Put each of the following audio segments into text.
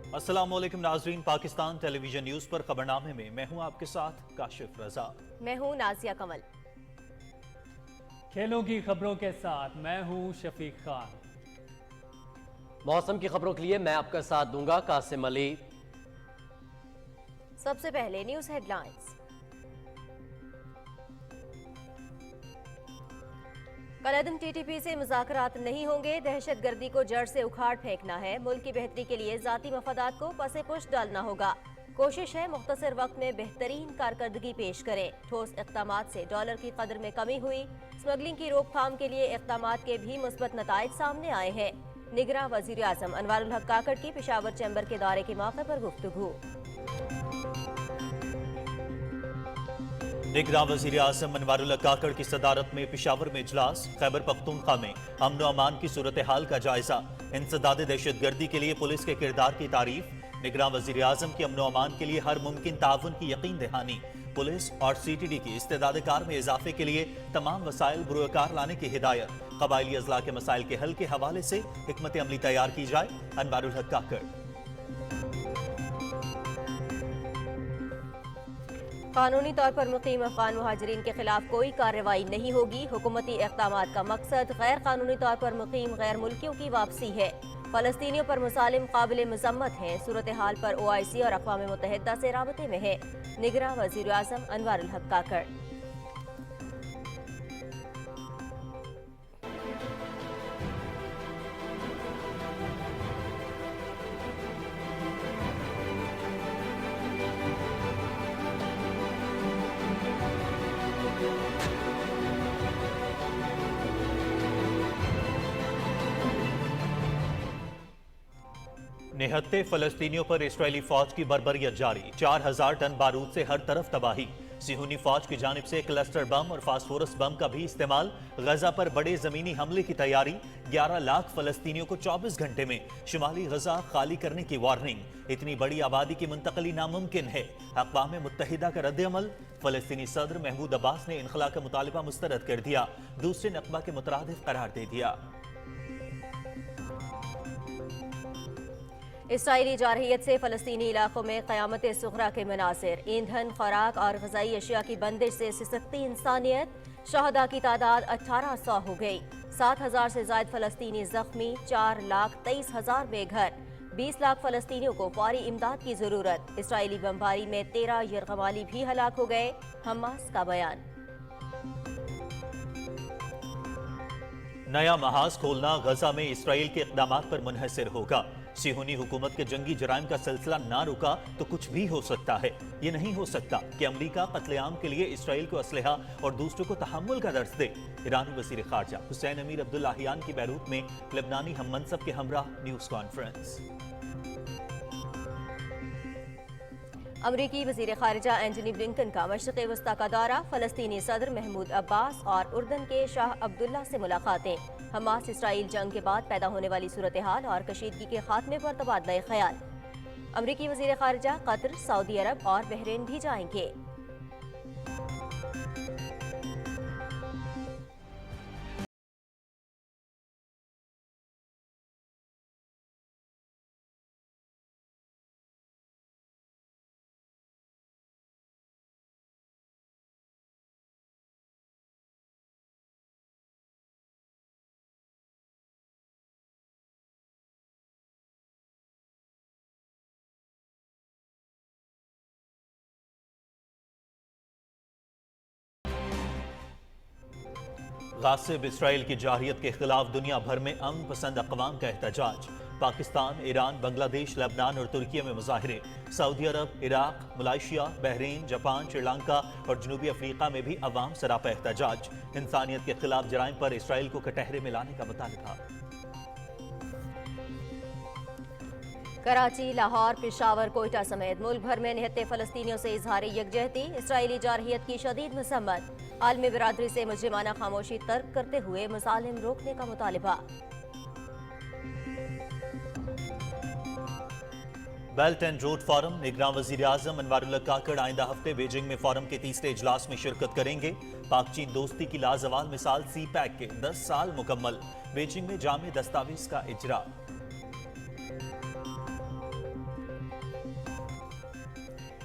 अस्सलाम वालेकुम नाजरीन, पाकिस्तान टेलीविजन न्यूज पर खबरनामे में मैं हूं आपके साथ काशिफ रजा। मैं हूं नाजिया कमल। खेलों की खबरों के साथ मैं हूं शफीक खान। मौसम की खबरों के लिए मैं आपका साथ दूंगा कासिम अली। सबसे पहले न्यूज हेडलाइंस। कलअदम टीटीपी से मुज़ाकरात नहीं होंगे, दहशत गर्दी को जड़ से उखाड़ फेंकना है, मुल्क की बेहतरी के लिए जाती मफादात को पसे पुश डालना होगा। कोशिश है मुख्तसर वक्त में बेहतरीन कारकर्दगी पेश करें। ठोस इक़दामात से डॉलर की कदर में कमी हुई, स्मगलिंग की रोकथाम के लिए इक़दामात के भी मुस्बत नताइज सामने आए हैं। निगरां वज़ीर आज़म अनवारुल हक काकड़ की पेशावर चैम्बर के दौरे के मौके पर गुफ्तगू। निगरां वज़ीर आज़म अनवारुल हक काकड़ की सदारत में पेशावर में इजलास। खैबर पख्तूनख्वा में अमन व अमान की सूरत हाल का जायजा। इंसदाद दहशत गर्दी के लिए पुलिस के किरदार की तारीफ। निगरां वज़ीर आज़म की अमन व अमान के लिए हर मुमकिन ताउन की यकीन दहानी। पुलिस और CTD की इस्तेदाद कार में इजाफे के लिए तमाम वसाइल बुरुकार लाने की हिदायत। कबायली अजला के मसाइल के हल के हवाले से हिकमत अमली तैयार की जाए। अनवारुल हक काकड़। कानूनी तौर पर मुकीम अफगान मुहाजिरीन के खिलाफ कोई कार्रवाई नहीं होगी। हुकूमती इक़दामात का मकसद गैर कानूनी तौर पर मुकीम गैर मुल्कियों की वापसी है। फलस्तीनियों पर मुसालिम काबिल मजम्मत हैं। सूरत हाल पर OIC और अक़वाम मुत्तहिदा से राबते में है। निगरां वज़ीर आज़म अनवारुल हक काकड़। निहत्ते फलस्तीनियों पर इसराइली फौज की बर्बरियत जारी। 4000 टन बारूद से हर तरफ तबाही। सिहूनी फौज की जानिब से क्लस्टर बम और फास्फोरस बम का भी इस्तेमाल। गजा पर बड़े जमीनी हमले की तैयारी। 11 लाख फलस्तीनियों को 24 घंटे में शुमाली गजा खाली करने की वार्निंग। इतनी बड़ी आबादी की मुंतकली नामुमकिन है। अक़वाम मुत्तहिदा का रद्द-ए-अमल। फलस्तीनी सदर महमूद अब्बास ने इनखला का मुतालिबा मुस्तरद कर दिया। दूसरे नक़बा के मुतरादिफ करार दे दिया। इसराइली जारहियत से फलस्तीनी इलाकों में क़यामत सुग़रा के मनासिर। ईंधन, खुराक और ग़ज़ाई अशिया की बंदिश से सिसकती इंसानियत। शहदा की तादाद 1800 हो गई। 7000 से ज़ायद फलस्तीनी ज़ख्मी। 4,23,000 बेघर। 20 लाख फलस्तीनियों को फौरी इमदाद की ज़रूरत। इसराइली बमबारी में 13 यरग़माली भी हलाक हो गए। हमास का बयान। नया महाज खोलना गजा में इसराइल के इक़दामात पर मुनहसर होगा। सिहूनी हुकूमत के जंगी जराइम का सिलसिला ना रुका तो कुछ भी हो सकता है। ये नहीं हो सकता कि अमरीका कत्लेआम के लिए इसराइल को असलहा और दूसरों को तहम्मुल का दर्ज दे। ईरानी वज़ीर ख़ारजा हुसैन अमीर अब्दुल्लाहियान की बैरूत में लेबनानी हम मनसब के हमराह न्यूज़ कॉन्फ्रेंस। अमरीकी वज़ीर ख़ारिजा एंटनी ब्लिंकन का मशरिक़ वस्ता का दौरा। फ़लस्तीनी सदर महमूद अब्बास और उर्दन के शाह अब्दुल्ला से मुलाकातें। हमास इसराइल जंग के बाद पैदा होने वाली सूरत हाल और कशीदगी के खात्मे पर तबादला ख्याल। अमरीकी वज़ीर ख़ारिजा कतर, सऊदी अरब और बहरीन भी जाएंगे। गासिब इसराइल की जारहियत के खिलाफ दुनिया भर में अमन पसंद अक़वाम का एहतजाज। पाकिस्तान, ईरान, बांग्लादेश, लेबनान और तुर्की में मुजाहिरे। Saudi Arab, Iraq, Malaysia, Bahrain, Japan, Sri Lanka और जनूबी अफ्रीका में भी अवाम सरापा एहतजाज। इंसानियत के खिलाफ जराइम पर इसराइल को कटहरे में लाने का मुतालबा। कराची, लाहौर, पेशावर, कोयटा समेत मुल्क भर में निहत्ते फलस्तीनियों से इजहार यकजहती। इसराइली जारहियत की शदीद मसम्मत। आलमी बिरादरी से मुजरिमाना खामोशी तर्क करते हुए मुसालिम रोकने का मुतालिबा। Belt and road forum. निगरां वज़ीर आज़म अनवारुल हक काकड़ आइंदा हफ्ते बीजिंग में फोरम के तीसरे इजलास में शिरकत करेंगे। पाक चीन दोस्ती की लाजवाल मिसाल CPEC के 10 साल मुकम्मल। बीजिंग में जामे दस्तावेज का इजरा।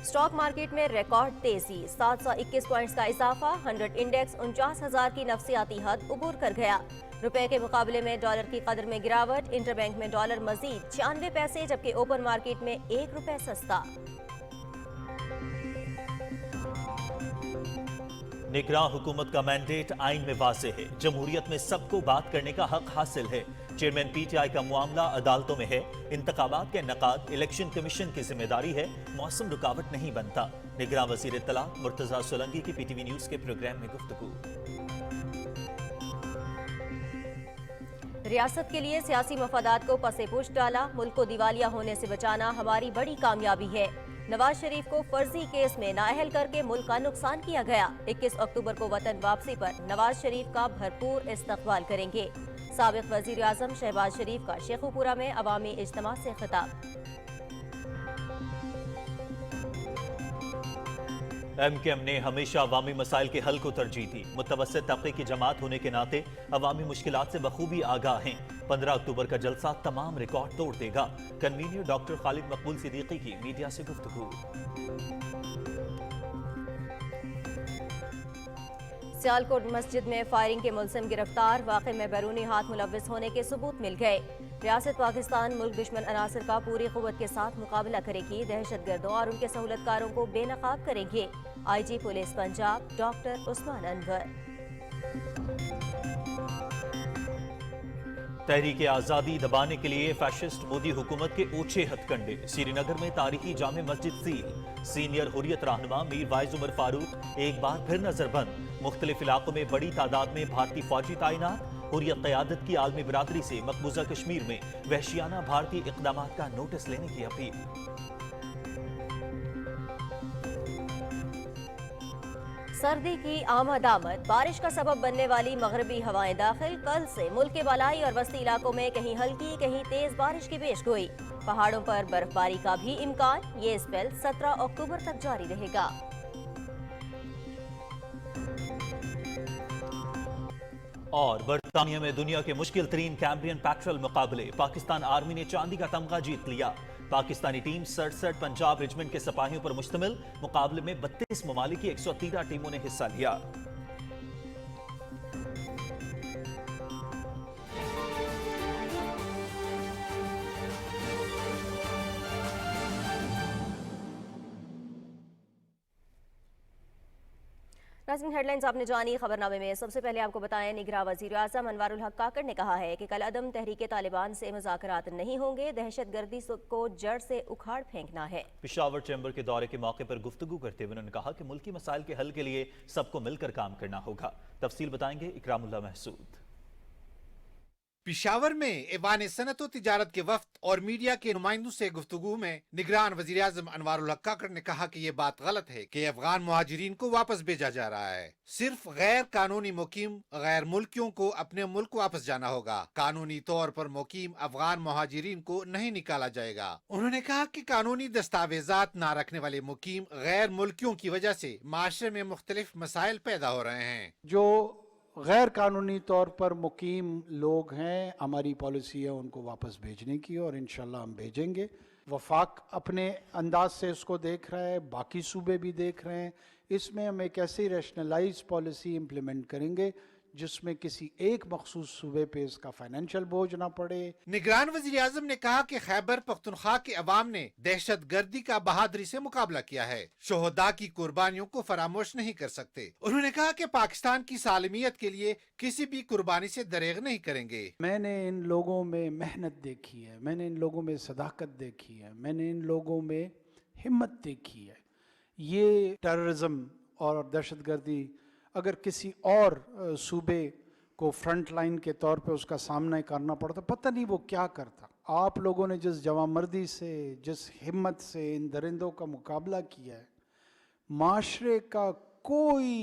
स्टॉक मार्केट में रिकॉर्ड तेजी, 721 पॉइंट्स का इजाफा, 100 इंडेक्स 49,000 की नफसियाती हद उबूर कर गया। रुपए के मुकाबले में डॉलर की कदर में गिरावट, इंटरबैंक में डॉलर मजीद 96 पैसे जबकि ओपन मार्केट में 1 रुपए सस्ता। निगरान हुकूमत का मैंडेट आइन में वाज़ेह है, जमहूरियत में सबको बात करने का हक हासिल है। चेयरमैन पीटीआई का मामला अदालतों में है, इंतखाबात के इनेकाद इलेक्शन कमीशन की जिम्मेदारी है, मौसम रुकावट नहीं बनता। निगरान वजीर इत्तला मुर्तजा सोलंकी की पीटीवी न्यूज के प्रोग्राम में गुफ्तगू। रियासत के लिए सियासी मफादात को पसे पुश डाला, मुल्क को दिवालिया होने से बचाना हमारी बड़ी कामयाबी है। नवाज शरीफ को फर्जी केस में नाअहल करके मुल्क का नुकसान किया गया। 21 अक्टूबर को वतन वापसी पर नवाज शरीफ का भरपूर इस्तकबाल करेंगे। साबिक वजीर आजम शहबाज शरीफ का शेखुपुरा में अवामी इज्तिमा से खिताब। एमकेएम ने हमेशा अवामी मसाइल के हल को तरजीह दी। मुतवस्सित तबके की जमात होने के नाते अवामी मुश्किलात से बखूबी आगाह हैं। 15 अक्टूबर का जलसा तमाम रिकॉर्ड तोड़ देगा। कन्वीनर डॉक्टर खालिद मकबूल सिद्दीकी की मीडिया से गुफ्तगू। सियालकोट मस्जिद में फायरिंग के मुलजिम गिरफ्तार, वाक़े में बैरूनी हाथ मुलव्विस होने के सबूत मिल गए। रियासत पाकिस्तान मुल्क दुश्मन अनासर का पूरी कुव्वत के साथ मुकाबला करेगी, दहशतगर्दों और उनके सहूलतकारों को बेनकाब करेंगे। IG police Punjab doctor Usman Anwar. तहरीक आज़ादी दबाने के लिए फैशिस्ट मोदी हुकूमत के ओछे हथकंडे। श्रीनगर में तारीखी जामे मस्जिद सील। सीनियर हुर्रियत रहनुमा मीर वाइज उमर फारूक एक बार फिर नजरबंद। मुख्तलिफ इलाकों में बड़ी तादाद में भारतीय फौजी तैनात। हुर्रियत क़यादत की आलमी बिरादरी से मकबूजा कश्मीर में वहशियाना भारतीय इक़दामात का नोटिस लेने की अपील। सर्दी की आमद, बारिश का सबब बनने वाली मगरबी हवाएं दाखिल। कल से मुल्क के बालाई और वस्ती इलाकों में कहीं हल्की कहीं तेज बारिश की पेशगोई। पहाड़ों पर बर्फबारी का भी इम्कान। ये स्पेल 17 अक्टूबर तक जारी रहेगा। और बरतानिया में दुनिया के मुश्किल तरीन कैम्ब्रियन पेट्रोल मुकाबले। पाकिस्तान आर्मी ने चांदी का तमगा जीत लिया। पाकिस्तानी टीम 67 पंजाब रेजिमेंट के सिपाहियों पर मुश्तमिल मुकाबले में 32 ममालिक की 113 टीमों ने हिस्सा लिया। नाज़रीन, हेडलाइंस आपने जानी। खबरनामे में सबसे पहले आपको बताएं, निगरान वज़ीर आज़म अनवारुल हक काकड़ ने कहा है कि कल अदम तहरीक तालिबान से मुज़ाकरात नहीं होंगे, दहशतगर्दी को जड़ से उखाड़ फेंकना है। पेशावर चैम्बर के दौरे के मौके पर गुफ्तगू करते हुए उन्होंने कहा कि मुल्की मसाइल के हल के लिए सबको मिलकर काम करना होगा। तफसील बताएंगे इकरामुल्लाह महसूद। पिशावर में ऐवान सनत व तिजारत के वफ्द और मीडिया के नुमाइंदों से गुफ्तगू में निगरान वज़ीर आज़म अनवारुल हक काकड़ ने कहा कि ये बात गलत है कि अफगान मुहाजिरीन को वापस भेजा जा रहा है। सिर्फ गैर कानूनी मुकीम गैर मुल्कियों को अपने मुल्क वापस जाना होगा। कानूनी तौर पर मुकीम अफगान मुहाजिरीन को नहीं निकाला जाएगा। उन्होंने कहा कि कानूनी दस्तावेजात न रखने वाले मुकीम गैर मुल्कियों की वजह से माशरे में मुख्तलिफ मसाइल पैदा हो रहे हैं। जो गैर कानूनी तौर पर मुकीम लोग हैं, हमारी पॉलिसी है उनको वापस भेजने की और इंशाल्लाह हम भेजेंगे। वफाक अपने अंदाज से इसको देख रहा है, बाकी सूबे भी देख रहे हैं। इसमें हम एक ऐसी रैशनलाइज पॉलिसी इम्प्लीमेंट करेंगे जिसमें किसी एक मखसूस सूबे पे इसका फाइनेंशियल बोझ ना पड़े। निगरान वज़ीर आज़म ने कहा कि खैबर पख्तूनख्वा के अवाम ने दहशत गर्दी का बहादुरी से मुकाबला किया है, शोहदा की कुर्बानियों को फरामोश नहीं कर सकते। उन्होंने कहा कि पाकिस्तान की सालमियत के लिए किसी भी कुर्बानी से दरेग नहीं करेंगे। मैंने इन लोगों में मेहनत देखी है, मैंने इन लोगों में सदाकत देखी है, मैंने इन लोगों में हिम्मत देखी है। ये टेररिज्म और दहशतगर्दी अगर किसी और सूबे को फ्रंट लाइन के तौर पे उसका सामना करना पड़ता, पता नहीं वो क्या करता। आप लोगों ने जिस जवामर्दी से, जिस हिम्मत से इन दरिंदों का मुकाबला किया है, माशरे का कोई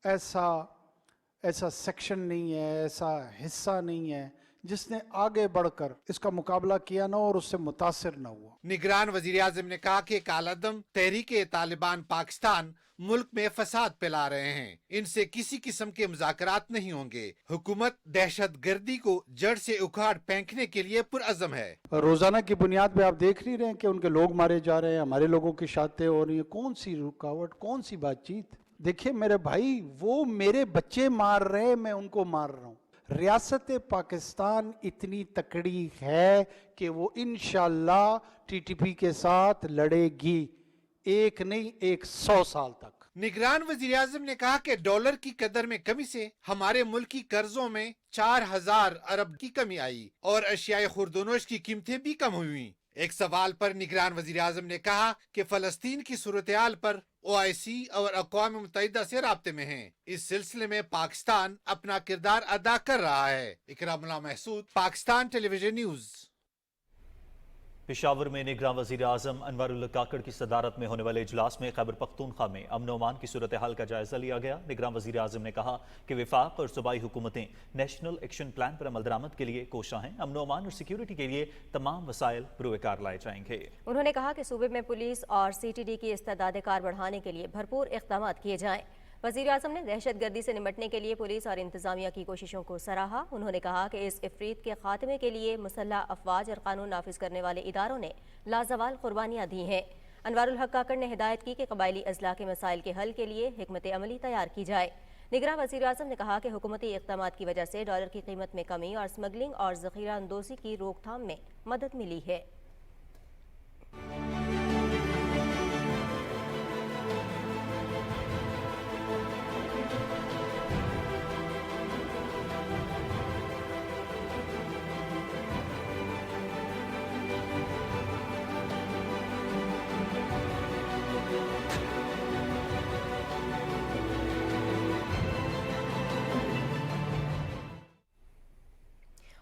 ऐसा सेक्शन नहीं है, ऐसा हिस्सा नहीं है जिसने आगे बढ़कर इसका मुकाबला किया ना और उससे मुतासिर ना हुआ। निगरान वजीर आज़म ने कहा कि कालादम तहरीके तालिबान पाकिस्तान मुल्क में फसाद फैला रहे हैं, इनसे किसी किस्म के मुज़ाकरात नहीं होंगे। हुकूमत दहशत गर्दी को जड़ से उखाड़ फेंकने के लिए पुरअज़म है। रोजाना की बुनियाद पे आप देख नहीं रहे हैं कि उनके लोग मारे जा रहे हैं, हमारे लोगों की शातें हो रही हैं। कौन सी रुकावट, कौन सी बातचीत? देखिए मेरे भाई, वो मेरे बच्चे मार रहे हैं, मैं उनको मार रहा हूँ। रियासत पाकिस्तान इतनी तकड़ी है कि वो इंशाअल्लाह टीटीपी के साथ लड़ेगी, एक नहीं 100 साल तक। निगरान वजीर आज़म ने कहा कि डॉलर की कदर में कमी से हमारे मुल्क की कर्जों में 4000 अरब की कमी आई और अशियाए खुर्दोनोश की कीमतें भी कम हुई। एक सवाल पर निगरान वजीर आज़म ने कहा कि फलस्तीन की सूरत-ए-हाल पर OIC और अक़वाम मुत्तहिदा से राब्ते में हैं। इस सिलसिले में पाकिस्तान अपना किरदार अदा कर रहा है। Ikramullah Mehsud, Pakistan television news. पेशावर में निगरान वजीर आज़म अनवारुल काकड़ की सदारत में होने वाले इजलास में खैबर पख्तूनख्वा में अमन अमान की सूरत हाल का जायजा लिया गया। निगरान वजीर आज़म ने कहा कि वफाक और सूबाई हुकूमतें नेशनल एक्शन प्लान पर अमल दरामद के लिए कोशा हैं। अमन अमान और सिक्योरिटी के लिए तमाम वसाइल बुरुएकार लाए जाएंगे। उन्होंने कहा कि सूबे में पुलिस और CTD की इस्तेदाद कार बढ़ाने के लिए भरपूर इक़दाम किए जाएं। वज़ीर आज़म ने दहशत गर्दी से निपटने के लिए पुलिस और इंतज़ामिया की कोशिशों को सराहा। उन्होंने कहा कि इस इफ़रीत के खात्मे के लिए मुसल्लह अफवाज और कानून नाफिज करने वाले इदारों ने लाजवाल कुर्बानियाँ दी हैं। अनवारुल हक काकड़ ने हिदायत की कि कबायली अजला के मसाइल के हल के लिए हिकमत अमली तैयार की जाए। निगरान वज़ीर आज़म ने कहा कि हुकूमती इक़दाम की वजह से डॉलर की कीमत में कमी और स्मगलिंग और ज़ख़ीरा अंदोज़ी की रोकथाम में मदद मिली है।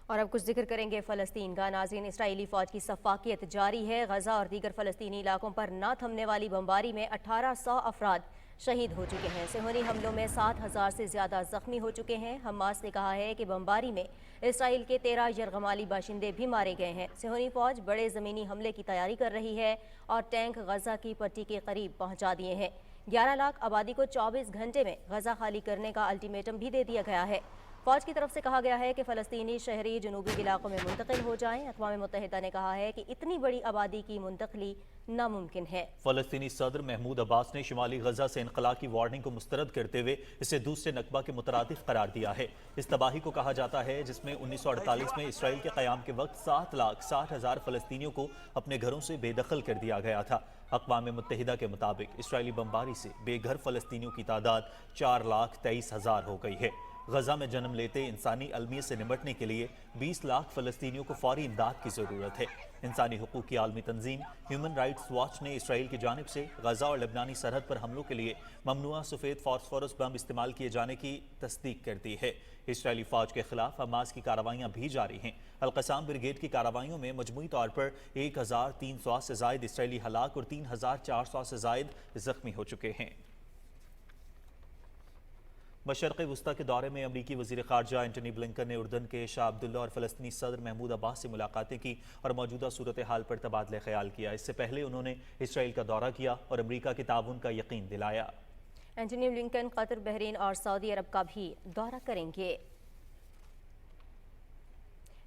और अब कुछ जिक्र करेंगे फ़लस्तीन का। नाज़रीन, इसराइली फ़ौज की सफ़ाकियत जारी है। गज़ा और दीगर फ़लस्तीनी इलाकों पर ना थमने वाली बमबारी में 1800 अफराद शहीद हो चुके हैं। सिहोनी हमलों में 7000 से ज़्यादा ज़ख्मी हो चुके हैं। हमास ने कहा है कि बमबारी में इसराइल के 13 यरगमाली बाशिंदे भी मारे गए हैं। सिहोनी फ़ौज बड़े ज़मीनी हमले की तैयारी कर रही है और टैंक गज़ा की पट्टी के करीब पहुँचा दिए हैं। 11 लाख आबादी को 24 घंटे में गज़ा खाली करने का अल्टीमेटम भी दे दिया गया है। फौज की तरफ से कहा गया है कि फ़लस्तीनी शहरी जनूबी इलाकों में मुंतकिल हो जाएं। अक़वाम मुत्तहिदा ने कहा है कि इतनी बड़ी आबादी की मुंतकली नामुमकिन है। फ़लस्तीनी सदर महमूद अब्बास ने शुमाली गजा से इनक़ला की वार्निंग को मुस्तरद करते हुए इसे दूसरे नकबा के मुतरादिफ करार दिया है। इस तबाही को कहा जाता है जिसमें 1948 में इसराइल के क़याम के वक्त 7,60,000 फ़लस्तीनियों को अपने घरों से बेदखल कर दिया गया था। अक़वाम मुत्तहिदा के मुताबिक इसराइली बमबारी से बेघर फ़लस्तीनियों की तादाद 4,23,000 हो गई है। गजा में जन्म लेते इंसानी अलमियत से निपटने के लिए 20 लाख फ़लस्तीनियों को फौरी इमदाद की ज़रूरत है। इंसानी हुकूक की आलमी तंजीम ह्यूमन राइट्स वॉच ने इसराइल की जानिब से गजा और लेबनानी सरहद पर हमलों के लिए ममनुआ सफ़ेद फास्फोरस बम इस्तेमाल किए जाने की तस्दीक कर दी है। इसराइली फ़ौज के खिलाफ हमास की कार्रवाइयाँ भी जारी हैं। अल-क़साम ब्रिगेड की कार्रवाइयों में मजमूई तौर पर 1300 से ज़ायद इसराइली हलाक और 3400 से ज़ायद ज़ख्मी हो चुके हैं। मशरक़ वस्ता के दौरे में अमरीकी वज़ीर ख़ारजा एंटनी ब्लिंकन ने उर्दन के शाह अब्दुल्ला और फ़लस्तीनी सदर महमूद अब्बास से मुलाकातें की और मौजूदा सूरत हाल पर तबादला ख्याल किया। इससे पहले उन्होंने इसराइल का दौरा किया और अमरीका के ताउन का यकीन दिलाया। एंटनी ब्लिंकन कतर, बहरीन और सऊदी अरब का भी दौरा करेंगे।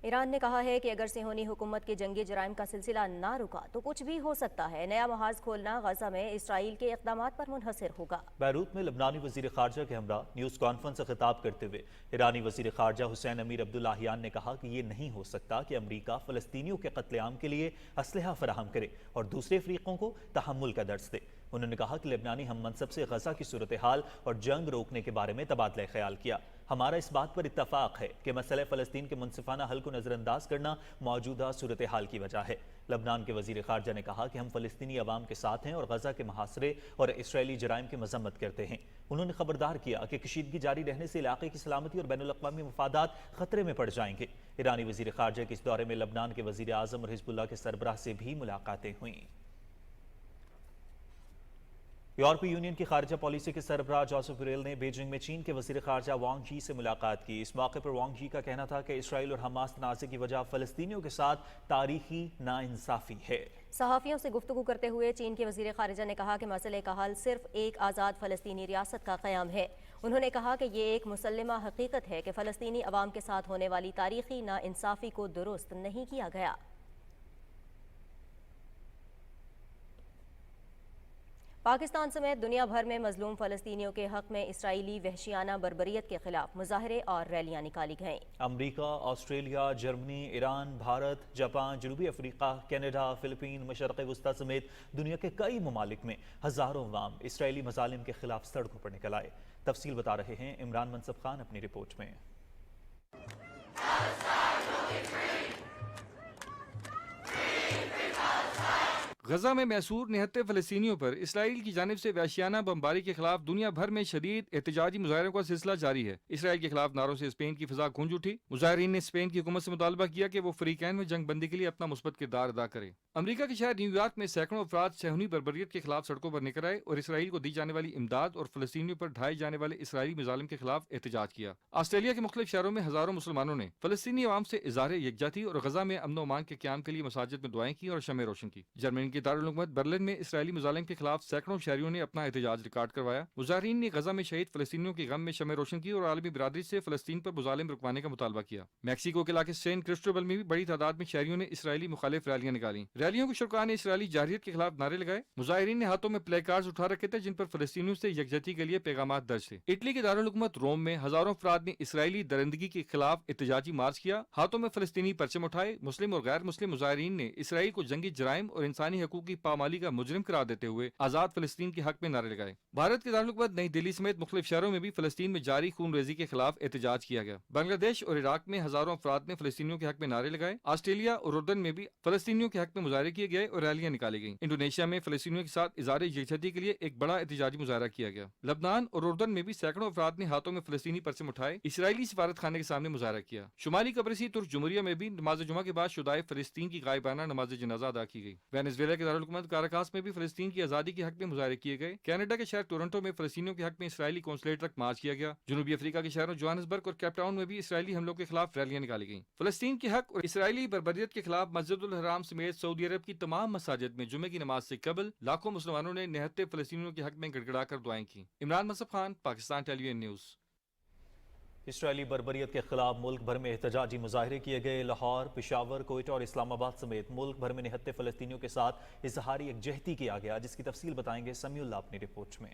ईरान ने कहा है कि अगर सिहोनी हुकूमत के जंगी जराइम का सिलसिला ना रुका तो कुछ भी हो सकता है। नया महाज खोलना गजा में इसराइल के इक़दामात पर मुनहसर होगा। बैरूत में लबनानी वज़ीर ख़ारजा के हमरा न्यूज़ कॉन्फ्रेंस से खिताब करते हुए ईरानी वज़ीर ख़ारजा हुसैन अमीर अब्दुल्लाहियान ने कहा कि ये नहीं हो सकता कि अमरीका फ़लस्तीनियों के कत्लेआम के लिए असलहा फराहम करे और दूसरे फ़रीक़ों को तहम्मुल का दर्स दे। उन्होंने कहा कि लेबनानी हम मनसब से गजा की सूरत हाल और जंग रोकने के बारे में तबादला ख्याल किया। हमारा इस बात पर इत्तफाक है कि मसले फ़लस्तीन के मुनसिफाना हल को नज़रअंदाज करना मौजूदा सूरत हाल की वजह है। लबनान के वज़ीर ख़ारजा ने कहा कि हम फ़लस्तीनी अवाम के साथ हैं और गजा के मुहासरे और इसराइली जराइम की मजम्मत करते हैं। उन्होंने खबरदार किया कि कशीदगी जारी रहने से इलाके की सलामती और बैनुल-अक़वामी मफादात खतरे में पड़ जाएंगे। ईरानी वज़ीर ख़ारजा के इस दौरे में लबनान के वज़ीर आज़म और हिज़्बुल्लाह के सरबराह से भी मुलाकातें हुईं। यूरोपीय यूनियन की खारजा पॉलिसी के सरबराह जोसेफ बोरेल ने बीजिंग में चीन के वजीर खारजा वांग यी से मुलाकात की। इस मौके पर वांग यी का कहना था कि इसराइल और हमास तनाज़े की वजह फलस्तीनियों के साथ तारीखी नाइंसाफी है। सहाफ़ियों से गुफ्तगू करते हुए चीन के वजीर खारजा ने कहा कि मसले का हल सिर्फ एक आज़ाद फ़लस्तीनी रियासत का क़याम है। उन्होंने कहा कि ये एक मुसल्लमा हकीकत है कि फ़लस्तीनी अवाम के साथ होने वाली तारीखी नाइंसाफी को दुरुस्त नहीं किया गया। पाकिस्तान समेत दुनिया भर में मजलूम फ़लस्तीनियों के हक़ में इसराइली वहशियाना बर्बरियत के खिलाफ मुजाहरे और रैलियां निकाली गईं। America, Australia, Germany, Iran, Bharat, Japan, जनूबी अफ्रीका, कनाडा, फिलिपीन, मशरक़ वस्ता समेत दुनिया के कई ममालिक में हज़ारों अवाम इसराइली मज़ालिम के खिलाफ सड़कों पर निकल आए। तफसील बता रहे हैं इमरान मनसब खान अपनी रिपोर्ट में। गजा में मैसूर निहत्ते फ़लस्तीनियों पर इसराइल की जानिब से वहशियाना बमबारी के खिलाफ दुनिया भर में शदीद एहतजाजी मुजाहरों का सिलसिला जारी है। इसराइल के खिलाफ नारों से स्पेन की फिजा गूंज उठी। मुजाहरीन ने स्पेन की हुकूमत से मुतालबा किया कि वो फ्रीकैन में जंग बंदी के लिए अपना मुस्बत किरदार अदा करे। अमरीका के शहर न्यूयॉर्क में सैकड़ों अफराद सहूनी बर्बरियत के खिलाफ सड़कों पर निकल आए और इसराइल को दी जाने वाली इमदाद और फ़लस्तीनियों पर ढाए जाने वाले इसराइली मज़ालिम के खिलाफ एहतजाज किया। ऑस्ट्रेलिया के मुख्तलिफ शहरों में हज़ारों मुसलमानों ने फ़लस्तीनी अवाम से इज़हार यकजहती और गजा में अमन व अमान के क़याम के लिए मसाजिद में दुआएं की और शम्में रोशन की। जर्मनी के दारुल हुकूमत बर्लिन में इसराइली मुजालिम के खिलाफ सैकड़ों शहरियों ने अपना एहतजाज रिकॉर्ड करवाया। मुजाहरीन ने गजा में शहीद फ़लस्तीनियों के गम में शम्में रोशन की और आलमी बिरादरी से फ़लस्तीन पर मुजालिम रुकवाने का मुतालबा किया। मैक्सिको के इलाके सेंट क्रिस्टोबल में भी बड़ी तादाद में शहरियों ने इसराइली मुखालिफ रैलियां निकाली। रैलियों के शुरका ने इसराइली जारहियत के खिलाफ नारे लगाए। मुजाहरीन ने हाथों में प्ले कार्ड्स उठा रखे थे जिन पर फ़लस्तीनियों से यकजहती के लिए पैगामात दर्ज थे। इटली के दारुल हुकूमत रोम में हजारों अफराद ने इसराइली दरिंदगी के खिलाफ एहतजाजी मार्च किया। हाथों में फ़लस्तीनी परचम उठाए। मुस्लिम और गैर मुस्लिम मुजाहरीन ने इसराइल को जंगी जराइम और इंसानी हकूक की पामाली का मुजरिम करार देते हुए आजाद फ़लस्तीन के हक में नारे लगाए। भारत के दारुल हुकूमत नई दिल्ली समेत मुख्तलिफ शहरों में भी फ़लस्तीन में जारी खून रेजी के खिलाफ एहतजाज किया गया। बांग्लादेश और इराक में हजारों अफराद ने फ़लस्तीनियों के हक में नारे लगाए। ऑस्ट्रेलिया और उर्दन में भी फ़लस्तीनियों के हक में मुजाहरे किए गए और रैलियां निकाली गईं। इंडोनेशिया में फ़लस्तीनियों के साथ इज़हार यकजहती के लिए एक बड़ा एहतजाजी मुजाहरा किया गया। लबनान और उर्दन में भी सैकड़ों अफराद ने हाथों में फ़लस्तीनी परचम उठाए इसराइली सफारत खाने के सामने मुजाहरा किया। शुमाली कब्रसी तुर्क जुमहूरिया में भी नमाज जुमा के बाद शुदाए फ़लस्तीन की गायबाना नमाज जनाजा अदा की गई। वेनेज़ुएला के दारुल हुकूमत काराकास में भी फ़लस्तीन की आज़ादी के हक में मुजाहरे किए गए। कनाडा के शहर टोरंटो में फ़लस्तीनियों के हक में इसराइली कौंसलेट तक मार्च किया गया। जनूबी अफ्रीका के शहरों जोहान्सबर्ग और केप टाउन में भी इसराइली हमलों के खिलाफ रैलियां निकाली गईं। फ़लस्तीन के हक और इसराइली बर्बरियत के खिलाफ मस्जिदुल हराम समेत सऊदी अरब की तमाम मसाजिद में जुमे की नमाज से कबल लाखों मुसलमानों ने निहत्ते फ़लस्तीनियों के हक में गड़गड़ा कर दुआएं की। Imran Mansab Khan, Pakistan television news. Israeli बर्बरियत के खिलाफ मुल्क भर में एहतजाजी मुजाहरे किए गए। लाहौर, पेशावर, कोयटा और इस्लामाबाद समेत मुल्क भर में निहत्ते फ़लस्तीनियों के साथ इजहार यकजहती किया गया, जिसकी तफसील बताएंगे समीउल्लाह अपनी रिपोर्ट में।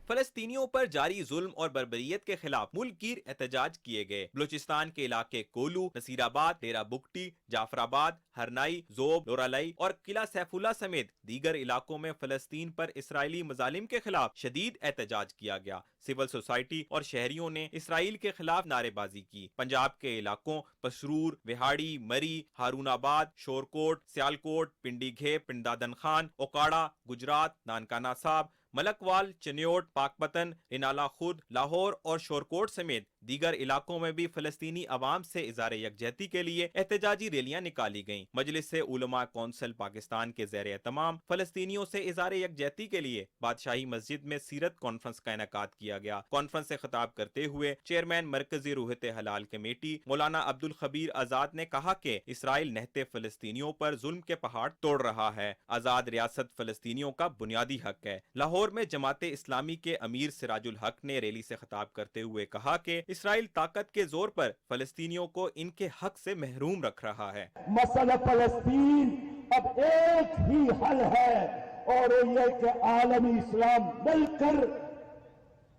फलस्तीनियों पर जारी जुल्म और बर्बरियत के खिलाफ मुल्कगीर एहतजाज किए गए। बलूचिस्तान के इलाके कोलू, नसीराबाद, डेरा बुगटी, जाफराबाद, हरनाई, जोब, लोरालाई और किला सैफुल्ला समेत दीगर इलाकों में फलस्तीन पर इसराइली मजालिम के खिलाफ शदीद एहतजाज किया गया। सिविल सोसाइटी और शहरियों ने इसराइल के खिलाफ नारेबाजी की। पंजाब के इलाकों पसरूर, विहाड़ी, मरी, हारूनाबाद, शोरकोट, सियालकोट, पिंडी घेप, पिंडादन खान, ओकाड़ा, गुजरात, नानकाना साहब, मलकवाल, चन्योट, पाकपतन, रिनाला खुर्द, लाहौर और शोरकोट समेत दीगर इलाकों में भी फलस्तीनी अवाम से इज़हार यकजहती के लिए एहतजाजी रैलियां निकाली गईं। मजलिस उलमा कौंसिल पाकिस्तान के ज़ेर एहतमाम फलस्तीनियों से इज़हार यकजहती के लिए बादशाही मस्जिद में सीरत कॉन्फ्रेंस का इनेकाद किया गया। कॉन्फ्रेंस से खिताब करते हुए चेयरमैन मरकजी रूहत हलाल कमेटी मौलाना अब्दुल खबीर आजाद ने कहा कि इसराइल नहते फलस्तीनियों पर जुल्म के पहाड़ तोड़ रहा है। आजाद रियासत फलस्तीनियों का बुनियादी हक है। लाहौर में जमाते इस्लामी के अमीर सिराजुल हक ने रैली से खिताब करते हुए कहा कि इसराइल ताकत के जोर पर फलस्तीनियों को इनके हक से महरूम रख रहा है। मसला फलस्तीन अब एक ही हल है और ये कि आलमी इस्लाम मिलकर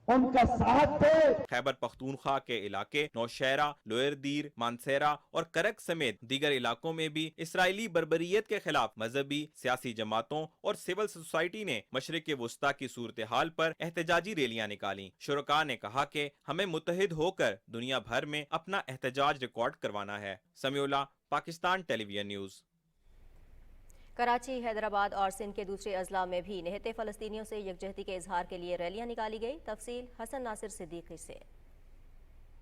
उनका साथ दे। खैबर पख्तूनख्वा के इलाके नौशहरा, लोअरदीर, मानसेरा और करक समेत दीगर इलाकों में भी इसराइली बर्बरियत के खिलाफ मजहबी, सियासी जमातों और सिविल सोसाइटी ने मशरिक वस्ता की सूरत हाल पर एहतजाजी रैलियां निकाली। शुरका ने कहा कि हमें मुत्तहिद होकर दुनिया भर में अपना एहतजाज रिकॉर्ड करवाना है। Samiullah, Pakistan television news. कराची, हैदराबाद और सिंध के दूसरे अजला में भी निहत्ते फ़लस्तीनियों से यकजहती के इजहार के लिए रैलियां निकाली गई। तफसील हसन नासिर सिद्दीकी से।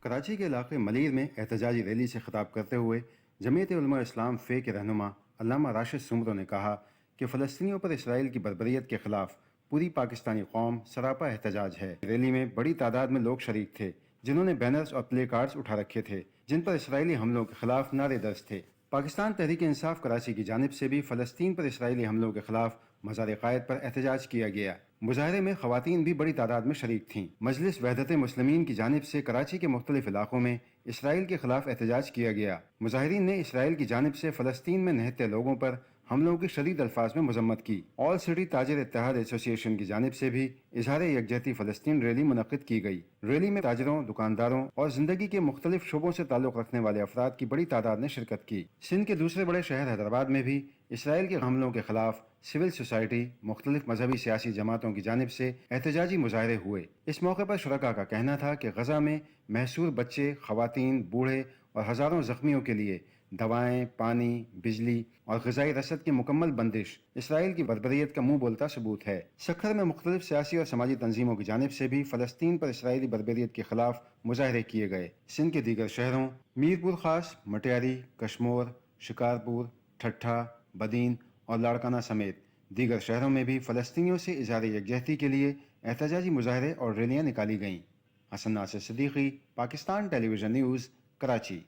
कराची के इलाके मलीर में एहतजाजी रैली से खिताब करते हुए जमीयत उलमा इस्लाम फ़े के रहनुमा अल्लामा राशिद सुमरो ने कहा कि फ़लस्तीनियों पर इसराइल की बर्बरियत के खिलाफ पूरी पाकिस्तानी कौम सरापा एहतजाज है। रैली में बड़ी तादाद में लोग शरीक थे, जिन्होंने बैनर्स और प्ले कार्ड्स उठा रखे थे, जिन पर इसराइली हमलों के खिलाफ नारे दर्ज थे। पाकिस्तान तहरीक इंसाफ कराची की जानिब से भी फ़लस्तीन पर इसराइली हमलों के खिलाफ मज़ार क़ायद पर एहतजाज किया गया। मुजाहरे में ख़वातीन भी बड़ी तादाद में शरीक थीं। मजलिस वहदत मुस्लिमीन की जानिब से कराची के मुख्तलिफ इलाकों में इसराइल के खिलाफ एहतजाज किया गया। मुजाहिरीन ने इसराइल की जानिब से फ़लस्तीन में निहत्ते लोगों पर हमलों की शदीद अल्फाज में मजम्मत की। ऑल सिटी ताजिर इत्तेहाद एसोसिएशन की जानिब से भी इजहार यकजहती फ़लस्तीन रैली मुनक़्क़िद की गई। रैली में ताजरों, दुकानदारों और ज़िंदगी के मुख्तलिफ शुबों से ताल्लुक़ रखने वाले अफराद की बड़ी तादाद ने शिरकत की। सिंध के दूसरे बड़े शहर हैदराबाद में भी इसराइल के हमलों के खिलाफ सिविल सोसाइटी, मुख्तलिफ मजहबी सियासी जमातों की जानिब से एहतजाजी मुजाहरे हुए। इस मौके पर शुरका का कहना था कि गजा में महसूर बच्चे, ख़वातीन, बूढ़े और हज़ारों ज़ख्मियों के लिए दवाएं, पानी, बिजली और ग़िज़ाई रसद की मुकम्मल बंदिश इसराइल की बर्बरियत का मुँह बोलता सबूत है। सखर में मुख्तलिफ सियासी और समाजी तंजीमों की जानिब से भी फ़लस्तीन पर इसराइली बर्बरियत के खिलाफ मुजाहरे किए गए। सिंध के दीगर शहरों मीरपुर ख़ास, मटियारी, कश्मोर, शिकारपुर, ठट्ठा, बदीन और लाड़काना समेत दीगर शहरों में भी फ़लस्तीनियों से इज़हार यकजहती के लिए एहतजाजी मुजाहरे और रैलियाँ निकाली गईं। Hasan Nasir Siddiqui, Pakistan television news, Karachi.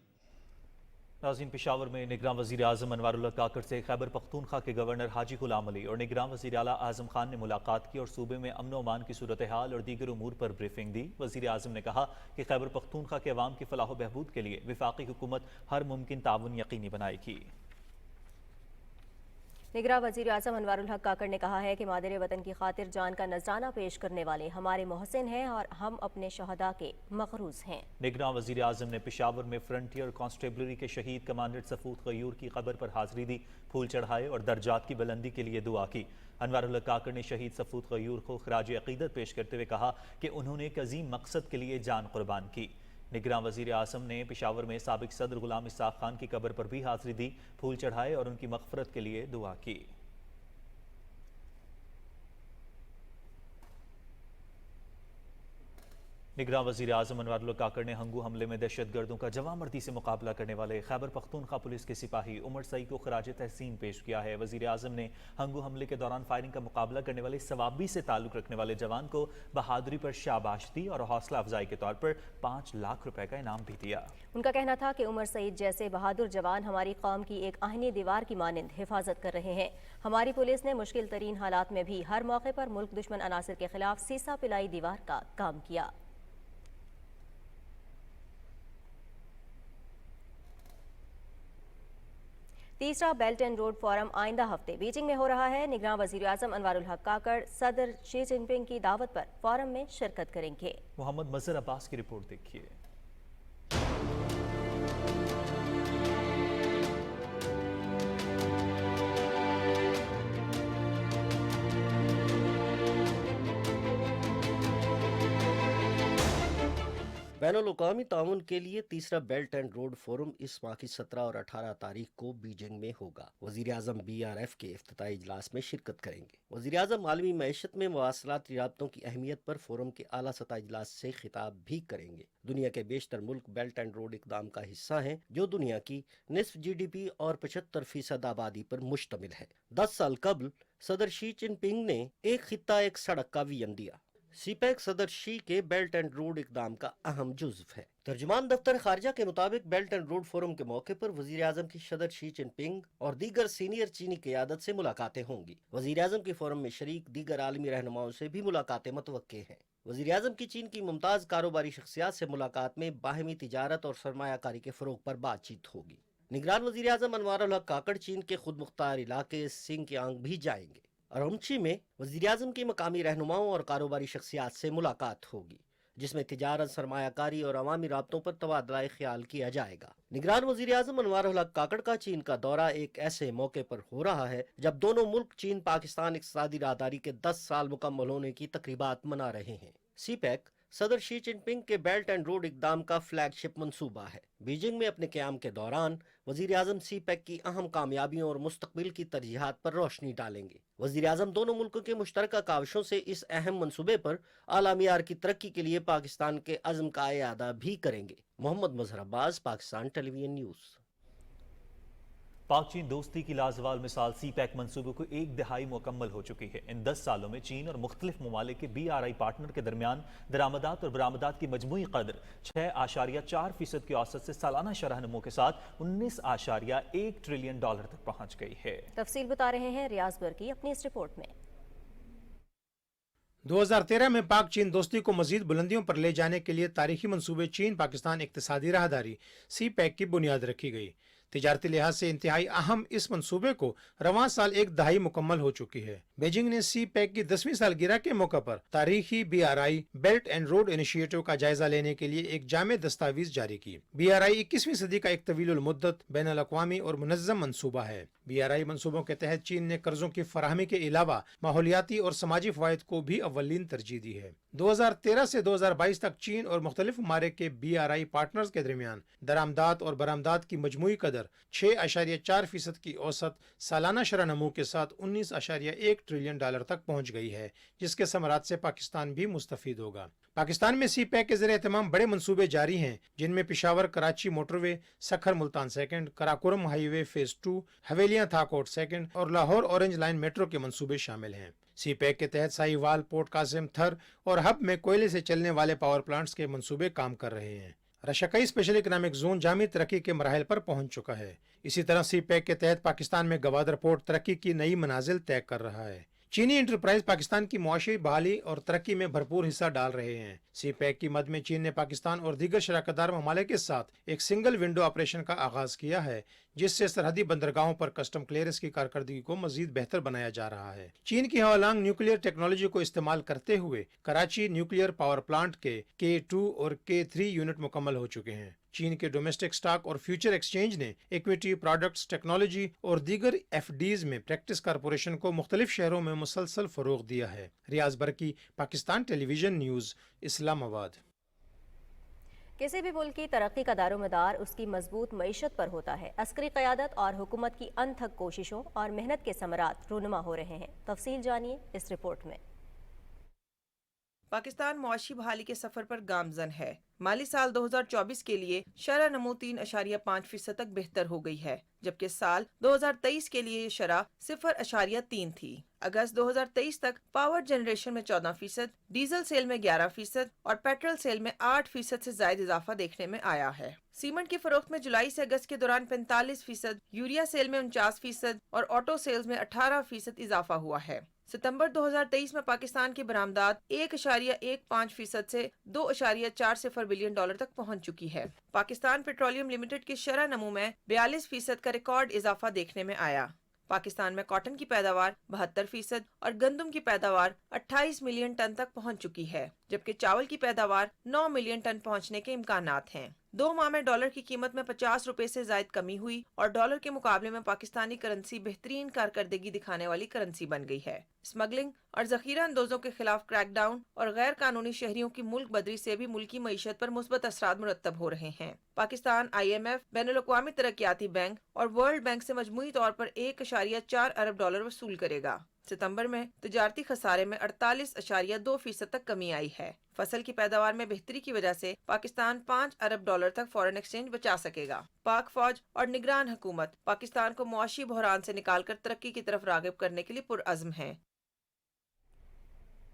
नाज़रीन, पेशावर में निगरान वज़ीर आज़म अनवारुल्लाह काकड़ से खैबर पख्तूनख्वा के गवर्नर हाजी गुलाम अली और निगरान वज़ीर आला आज़म खान ने मुलाकात की और सूबे में अमन व अमान की सूरत हाल और दीगर उमूर पर ब्रीफिंग दी। वज़ीर आज़म ने कहा कि खैबर पख्तूनख्वा के अवाम की फलाह व बहबूद के लिए वफाकी हुकूमत हर मुमकिन ताउन यकीनी बनाएगी। निगरान वज़ीर आज़म अनवारुल हक काकड़ ने कहा है कि मादरे वतन की खातिर जान का नजराना पेश करने वाले हमारे मोहसिन हैं और हम अपने शहदा के मक़रूज़ हैं। निगरान वज़ीर आज़म ने पेशावर में फ्रंटियर कांस्टेबलरी के शहीद कमांडेंट सफूत गयूर की कब्र पर हाजिरी दी, फूल चढ़ाए और दर्जात की बुलंदी के लिए दुआ की। अनवारुल हक काकड़ ने शहीद सफूत गयूर को खराज अक़ीदत पेश करते हुए कहा कि उन्होंने एक अजीम मकसद के लिए जान कुर्बान की। निगरान वज़ीर आज़म ने पेशावर में साबिक सदर गुलाम इसाक़ खान की कब्र पर भी हाजिरी दी, फूल चढ़ाए और उनकी मग़फ़रत के लिए दुआ की। निगरान वज़ीर आज़म अनवारुल हक काकड़ ने हंगू हमले में दहशतगर्दों का जवामर्दी से मुकाबला करने वाले खैबर पख्तूनख्वा पुलिस के सिपाही उमर सई को खराज तहसीन पेश किया है। वज़ीर आज़म ने हंगू हमले के दौरान फायरिंग का मुकाबला करने वाले सवाबी से ताल्लुक़ रखने वाले जवान को बहादुरी पर शाबाश दी और हौसला अफजाई के तौर पर 5 लाख रुपए का इनाम भी दिया। उनका कहना था कि उमर सईद जैसे बहादुर जवान हमारी कौम की एक आहनी दीवार की मानिंद हिफाजत कर रहे हैं। हमारी पुलिस ने मुश्किल तरीन हालात में भी हर मौके पर मुल्क दुश्मन अनासर के खिलाफ सीसा पिलाई दीवार का काम किया। तीसरा बेल्ट एंड रोड फोरम आइंदा हफ्ते बीजिंग में हो रहा है। निगरान वज़ीर आज़म अनवारुल हक काकड़ सदर शी जिनपिंग की दावत पर फोरम में शिरकत करेंगे। मोहम्मद मज़हर अब्बास की रिपोर्ट देखिए। बैनुल-अक़वामी ताउन के लिए तीसरा बेल्ट एंड रोड फोरम इस माह की 17 और 18 तारीख को बीजिंग में होगा। वज़ीर आज़म BRF के इफ्तिताई इजलास में शिरकत करेंगे। वज़ीर आज़म आलमी मईशत में मवासलाती राब्तों की अहमियत पर फोरम के आला सतह इजलास से खिताब भी करेंगे। दुनिया के बेशतर मुल्क बेल्ट एंड रोड इक़दाम का हिस्सा हैं, जो दुनिया की निस्फ GDP और 75% आबादी पर मुश्तमिल है। 10 साल कबल सदर शी जिनपिंग ने एक खित्ता एक सड़क का विजन दिया। सीपैक सदर शी के बेल्ट एंड रोड इक़दाम का अहम जुज़्व है। तर्जुमान दफ्तर खारजा के मुताबिक बेल्ट एंड रोड फोरम के मौके पर वज़ीर आज़म की सदर शी जिनपिंग और दीगर सीनियर चीनी क़यादत से मुलाकातें होंगी। वज़ीर आज़म के फोरम में शरीक दीगर आलमी रहनुमाओं से भी मुलाकातें मुतवक्के हैं। वज़ीर आज़म की चीन की मुमताज़ कारोबारी शख्सियात से मुलाकात में बाहमी तिजारत और सरमायाकारी के फ़रोग़ पर बातचीत होगी। निगरान वज़ीर आज़म अनवारुल हक काकड़ चीन के खुद मुख्तार इलाके सिंकियांग भी जाएंगे। अरुमची में वज़ीर आज़म की मकामी रहनुमाओं और कारोबारी शख्सियात से मुलाकात होगी, जिसमें तिजारत, सरमायाकारी और अवामी राब्तों पर तबादला ख्याल किया जाएगा। निगरान वज़ीर आज़म अनवारुल हक काकड़ का चीन का दौरा एक ऐसे मौके पर हो रहा है जब दोनों मुल्क चीन पाकिस्तान इक़्तिसादी राहदारी के 10 साल मुकम्मल होने की तकरीबात मना रहे हैं। सीपैक सदर शी जिनपिंग के बेल्ट एंड रोड इक़दाम का फ्लैगशिप मंसूबा है। बीजिंग में अपने क़याम के दौरान वज़ीर आज़म सीपैक की अहम कामयाबियों और मुस्तक़बिल की तरजीहात पर रोशनी डालेंगे। वज़ीर आज़म दोनों मुल्कों के मुश्तरका काविशों से इस अहम मंसूबे पर आला मियार की तरक्की के लिए पाकिस्तान के अज़्म का इआदा भी करेंगे। Mohammad Mazhar Abbas, Pakistan television news. پاک چین دوستی کی لازوال مثال سی پیک منصوبے کو 1 دہائی مکمل ہو چکی ہے۔ ان 10 سالوں میں چین اور مختلف ممالک کے BRI پارٹنر کے درمیان درآمدات اور برآمدات کی مجموعی قدر 6.4% کی اوسط سے سالانہ شرح نمو کے ساتھ 19.1 ٹریلین ڈالر تک پہنچ گئی ہے۔ تفصیل بتا رہے ہیں ریاض برکی اپنی اس رپورٹ میں۔ 2013 میں پاک چین دوستی کو مزید بلندیوں پر لے جانے کے لیے تاریخی منصوبے چین پاکستان اقتصادی راہداری سی پیک کی بنیاد رکھی گئی۔ تجارتی لحاظ سے انتہائی اہم اس منصوبے کو رواں سال 1 دہائی مکمل ہو چکی ہے۔ بیجنگ نے سی پیک کی 10ویں سالگرہ کے موقع پر تاریخی BRI belt and road initiative کا جائزہ لینے کے لیے ایک جامع دستاویز جاری کی۔ BRI 21ویں صدی کا ایک طویل المدت بین الاقوامی اور منظم منصوبہ ہے۔ BRI منصوبوں کے تحت چین نے قرضوں کی فراہمی کے علاوہ ماحولیاتی اور سماجی فوائد کو بھی اولین ترجیح دی ہے۔ 2013 سے 2022 تک چین اور مختلف ممالک کے BRI پارٹنرز کے درمیان درآمدات اور برآمدات کی مجموعی قدر 6.4% کی اوسط سالانہ شرح نمو کے ساتھ 19.1 ٹریلین ڈالر تک پہنچ گئی ہے، جس کے ثمرات سے پاکستان بھی مستفید ہوگا۔ پاکستان میں سی پیک کے زیر اہتمام بڑے منصوبے جاری ہیں، جن میں پشاور کراچی موٹر وے، سکھر ملتان سیکنڈ، کراکورم ہائی وے فیز 2، حویلیاں تھاکوٹ سیکنڈ اور لاہور اورنج لائن میٹرو کے منصوبے شامل ہیں۔ سی پیک کے تحت ساہیوال، پورٹ قاسم، تھر اور ہب میں کوئلے سے چلنے والے پاور پلانٹس کے منصوبے کام کر رہے ہیں۔ رشکائی اسپیشل اکنامک زون جامع ترقی کے مراحل پر پہنچ چکا ہے۔ اسی طرح سی پیک کے تحت پاکستان میں گوادر پورٹ ترقی کی نئی منازل طے کر رہا ہے۔ چینی انٹرپرائز پاکستان کی معاشی بحالی اور ترقی میں بھرپور حصہ ڈال رہے ہیں۔ سی پیک کی مد میں چین نے پاکستان اور دیگر شراکت دار ممالک کے ساتھ ایک سنگل ونڈو آپریشن کا آغاز کیا ہے، جس سے سرحدی بندرگاہوں پر کسٹم کلیئرنس کی کارکردگی کو مزید بہتر بنایا جا رہا ہے۔ چین کی ہوالانگ نیوکلیئر ٹیکنالوجی کو استعمال کرتے ہوئے کراچی نیوکلیئر پاور پلانٹ کے K2 اور K3 یونٹ مکمل ہو چکے ہیں۔ چین کے ڈومیسٹک سٹاک اور فیوچر ایکسچینج نے ایکویٹی، پروڈکٹس، ٹیکنالوجی اور دیگر FDs میں پریکٹس کارپوریشن کو مختلف شہروں میں مسلسل فروغ دیا ہے۔ ریاض برکی، پاکستان ٹیلی ویژن نیوز، اسلام آباد۔ کسی بھی ملک کی ترقی کا دار و مدار اس کی مضبوط معیشت پر ہوتا ہے۔ عسکری قیادت اور حکومت کی انتھک کوششوں اور محنت کے ثمرات رونما ہو رہے ہیں۔ تفصیل جانیے اس رپورٹ میں۔ پاکستان معاشی بحالی کے سفر پر گامزن ہے۔ مالی سال 2024 کے لیے شرح نمو 3.5% تک بہتر ہو گئی ہے، جبکہ سال 2023 کے لیے یہ شرح 0.3 تھی۔ اگست 2023 تک پاور جنریشن میں 14%، ڈیزل سیل میں 11% اور پیٹرول سیل میں 8% سے زائد اضافہ دیکھنے میں آیا ہے۔ سیمنٹ کی فروخت میں جولائی سے اگست کے دوران 45%، یوریا سیل میں 49% اور آٹو سیلز میں 18% اضافہ ہوا ہے۔ ستمبر 2023 میں پاکستان کی برآمدات 1.15% سے 2.40 بلین ڈالر تک پہنچ چکی ہے۔ پاکستان پیٹرولیم لمیٹڈ کی شرح نمو میں 42% کا ریکارڈ اضافہ دیکھنے میں آیا۔ پاکستان میں کاٹن کی پیداوار 72% اور گندم کی پیداوار 28 ملین ٹن تک پہنچ چکی ہے، جبکہ چاول کی پیداوار 9 ملین ٹن پہنچنے کے امکانات ہیں۔ 2 ماہ میں ڈالر کی قیمت میں 50 روپے سے زائد کمی ہوئی اور ڈالر کے مقابلے میں پاکستانی کرنسی بہترین کارکردگی دکھانے والی کرنسی بن گئی ہے۔ اسمگلنگ اور ذخیرہ اندوزوں کے خلاف کریک ڈاؤن اور غیر قانونی شہریوں کی ملک بدری سے بھی ملکی معیشت پر مثبت اثرات مرتب ہو رہے ہیں۔ پاکستان IMF، بین الاقوامی ترقیاتی بینک اور ورلڈ بینک سے مجموعی طور پر 1.4 ارب ڈالر وصول کرے گا۔ ستمبر میں تجارتی خسارے میں 48.2% تک کمی آئی ہے۔ فصل کی پیداوار میں بہتری کی وجہ سے پاکستان 5 ارب ڈالر تک فارن ایکسچینج بچا سکے گا۔ پاک فوج اور نگران حکومت پاکستان کو معاشی بحران سے نکال کر ترقی کی طرف راغب کرنے کے لیے پرعزم ہیں۔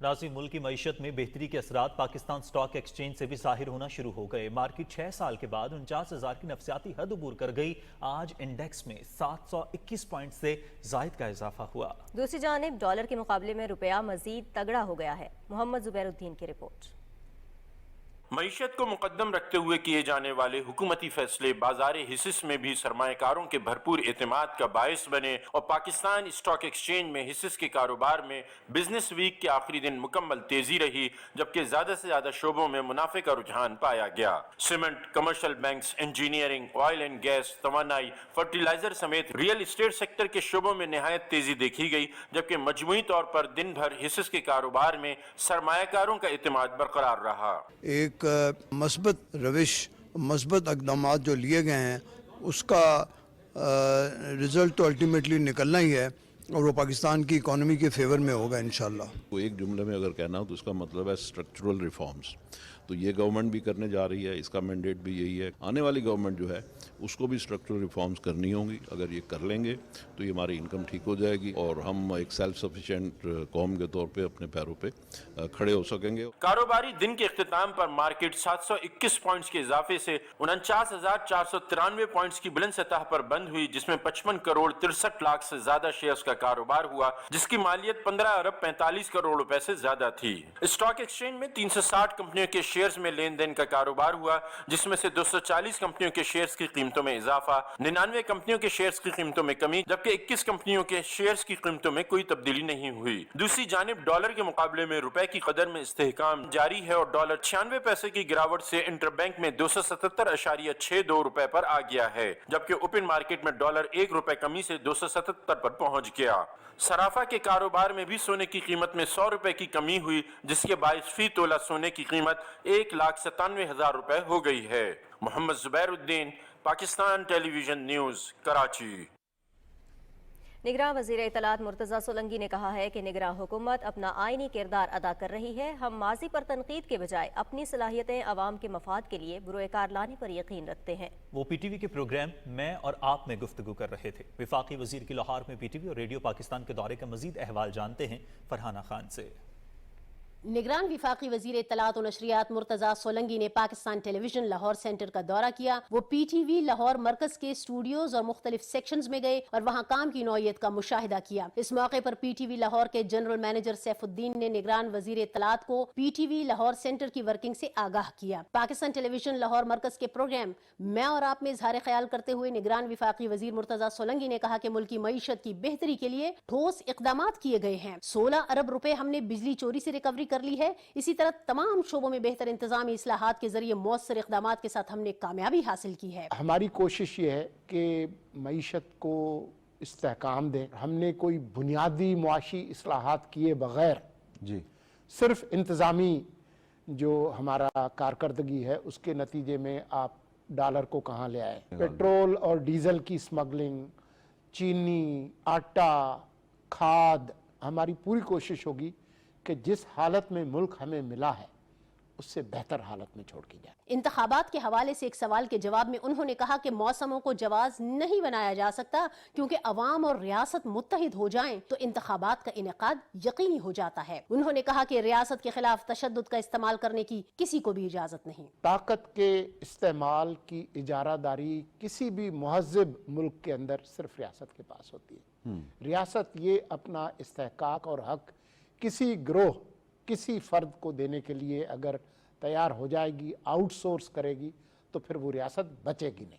ناظرین، ملک کی معیشت میں بہتری کے اثرات پاکستان سٹاک ایکسچینج سے بھی ظاہر ہونا شروع ہو گئے۔ مارکیٹ 6 سال کے بعد 49,000 کی نفسیاتی حد عبور کر گئی۔ آج انڈیکس میں 721 پوائنٹ سے زائد کا اضافہ ہوا۔ دوسری جانب ڈالر کے مقابلے میں روپیہ مزید تگڑا ہو گیا ہے۔ محمد زبیر الدین کی رپورٹ۔ معیشت کو مقدم رکھتے ہوئے کیے جانے والے حکومتی فیصلے بازار حصص میں بھی سرمایہ کاروں کے بھرپور اعتماد کا باعث بنے اور پاکستان اسٹاک ایکسچینج میں حصص کے کاروبار میں بزنس ویک کے آخری دن مکمل تیزی رہی، جبکہ زیادہ سے زیادہ شعبوں میں منافع کا رجحان پایا گیا۔ Cement, commercial banks, engineering, oil and gas, توانائی، فرٹیلائزر سمیت ریئل اسٹیٹ سیکٹر کے شعبوں میں نہایت تیزی دیکھی گئی، جبکہ مجموعی طور پر دن بھر حصص کے کاروبار میں سرمایہ کاروں کا اعتماد برقرار رہا۔ ایک مثبت روش، مثبت اقدامات جو لیے گئے ہیں، اس کا رزلٹ تو الٹیمیٹلی نکلنا ہی ہے اور وہ پاکستان کی اکانومی کے فیور میں ہوگا انشاءاللہ۔ وہ ایک جملے میں اگر کہنا ہو تو اس کا مطلب ہے اسٹرکچرل ریفارمز، تو یہ گورنمنٹ بھی کرنے جا رہی ہے، اس کا مینڈیٹ بھی یہی ہے۔ آنے والی گورنمنٹ جو ہے उसको भी स्ट्रक्चरल रिफॉर्म्स करनी होंगी। अगर ये कर लेंगे तो ये हमारी इनकम ठीक हो जाएगी और हम एक सेल्फ सफिशिएंट कौम के तौर पे अपने पैरों पे खड़े हो सकेंगे। कारोबारी दिन के इख्तिताम पर मार्केट 721 पॉइंट्स के इजाफे से 49,493 पॉइंट्स की बुलंद सतह पर बंद हुई, जिसमें 55 करोड़ 63 लाख से ज्यादा शेयर्स का कारोबार हुआ, जिसकी मालियत 15 अरब 45 करोड़ रुपए से ज्यादा थी। स्टॉक एक्सचेंज में 360 कंपनियों के शेयर्स में लेन देन का कारोबार हुआ, जिसमें से 240 कंपनियों के शेयर्स की कीमतों में इजाफा, 99 कंपनियों के शेयर्स की कीमतों में कमी, जबकि 21 कंपनियों के शेयर्स की कीमतों में कोई तब्दीली नहीं हुई। दूसरी जानिब डॉलर के मुकाबले में रुपए की कदर में इस्तेहकाम जारी है और डॉलर 96 पैसे की गिरावट से इंटरबैंक में 277.62 रुपए पर आ गया है, जबकि ओपन मार्केट में डॉलर 1 रुपए कमी से 277 पर पहुंच गया। सराफा के कारोबार में भी सोने की कीमत में 100 रुपए की कमी हुई, जिसके बायस फी तोला सोने की कीमत 1,97,000 रुपए हो गई है। Mohammad Zubairuddin, Pakistan television news, Karachi. निगरान वज़ीर इत्तलात मुर्तज़ा सोलंकी ने कहा है कि निगरान हुकूमत अपना आईनी किरदार अदा कर रही है। हम माजी पर तनकीद के बजाय अपनी सलाहियतें अवाम के मफाद के लिए बुरोकार लाने पर यकीन रखते हैं। वो पीटीवी के प्रोग्राम मैं और आप में गुफ्तगू कर रहे थे। वफाकी वजीर की लाहौर में पीटीवी और रेडियो पाकिस्तान के दौरे का मजीद अहवाल जानते हैं फरहाना खान से। निगरान विफाकी वजीर इत्तलात और नशरियात मुर्तज़ा सोलंकी ने पाकिस्तान टेलीविजन लाहौर सेंटर का दौरा किया। वो पीटीवी लाहौर मरकज के स्टूडियोज और मुख्तलिफ सेक्शंस में गए और वहाँ काम की नौयत का मुशाहिदा किया। इस मौके पर पीटीवी लाहौर के जनरल मैनेजर सैफुद्दीन ने निगरान वजीर इत्तलात को पीटीवी लाहौर सेंटर की वर्किंग से आगाह किया। पाकिस्तान टेलीविजन लाहौर मरकज के प्रोग्राम मैं और आप में इजहार ख्याल करते हुए निगरान विफाकी वजीर मुर्तज़ा सोलंकी ने कहा कि मुल्क की मईशत की बेहतरी के लिए ठोस इकदाम किए गए हैं। 16 अरब रुपए हमने बिजली चोरी से रिकवरी कर ली है। इसी तरह तमाम शोबों में बेहतर इंतजामी इस्लाहात के जरिए मौसर इक़दाम के साथ हमने कामयाबी हासिल की है। हमारी कोशिश ये है कि मईशत को इस्तेहकाम दें। हमने कोई बुनियादी मुआशी इस्लाहात किए बगैर जी सिर्फ इंतजामी जो हमारा कारकर्दगी है उसके नतीजे में आप डॉलर को कहाँ ले आए। पेट्रोल और डीजल की स्मगलिंग, चीनी, आटा, खाद, हमारी पूरी कोशिश होगी कि जिस हालत में मुल्क हमें मिला है उससे बेहतर हालत में छोड़ के जाए। इंतखाबात के हवाले से एक सवाल के जवाब में उन्होंने कहा कि मौसमों को जवाज नहीं बनाया जा सकता, क्योंकि अवाम और रियासत मुत्तहिद हो जाएं तो इंतखाबात का इनेकाद यकीनी हो जाता है। उन्होंने कहा कि रियासत के खिलाफ तशद्दुद का इस्तेमाल करने की किसी को भी इजाजत नहीं। ताकत के इस्तेमाल की इजारादारी किसी भी महज़िब मुल्क के अंदर सिर्फ रियासत के पास होती है। रियासत ये अपना इस्तेहकाक और हक किसी ग्रोह, किसी फर्द को देने के लिए अगर तैयार हो जाएगी, आउटसोर्स करेगी, तो फिर वो रियासत बचेगी नहीं।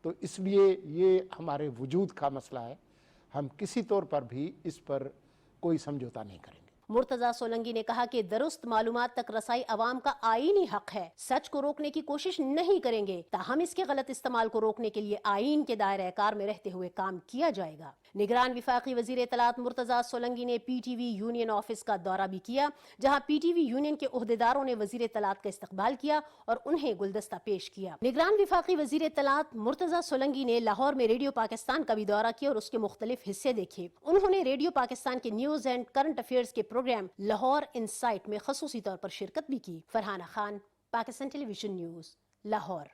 तो इसलिए ये हमारे वजूद का मसला है। हम किसी तौर पर भी इस पर कोई समझौता नहीं करेंगे। मुर्तज़ा सोलंकी ने कहा कि दुरुस्त मालूमात तक रसाई अवाम का आईनी हक है। सच को रोकने की कोशिश नहीं करेंगे, ताहम इसके गलत इस्तेमाल को रोकने के लिए आईन के दायरे कार में रहते हुए काम किया जाएगा। निगरान विफाकी वजीर इत्तलात मुर्तज़ा सोलंकी ने पीटीवी यूनियन ऑफिस का दौरा भी किया, जहां पीटीवी यूनियन के ओहदेदारों ने वजीर इत्तलात का इस्तकबाल किया और उन्हें गुलदस्ता पेश किया। निगरान विफाकी वजीर इत्तलात मुर्तज़ा सोलंकी ने लाहौर में रेडियो पाकिस्तान का भी दौरा किया और उसके मुख्तलिफ हिस्से देखे। उन्होंने रेडियो पाकिस्तान के न्यूज एंड करंट अफेयर्स के प्रोग्राम लाहौर इनसाइट में खसूसी तौर पर शिरकत भी की। Farhana Khan, Pakistan television news, Lahore.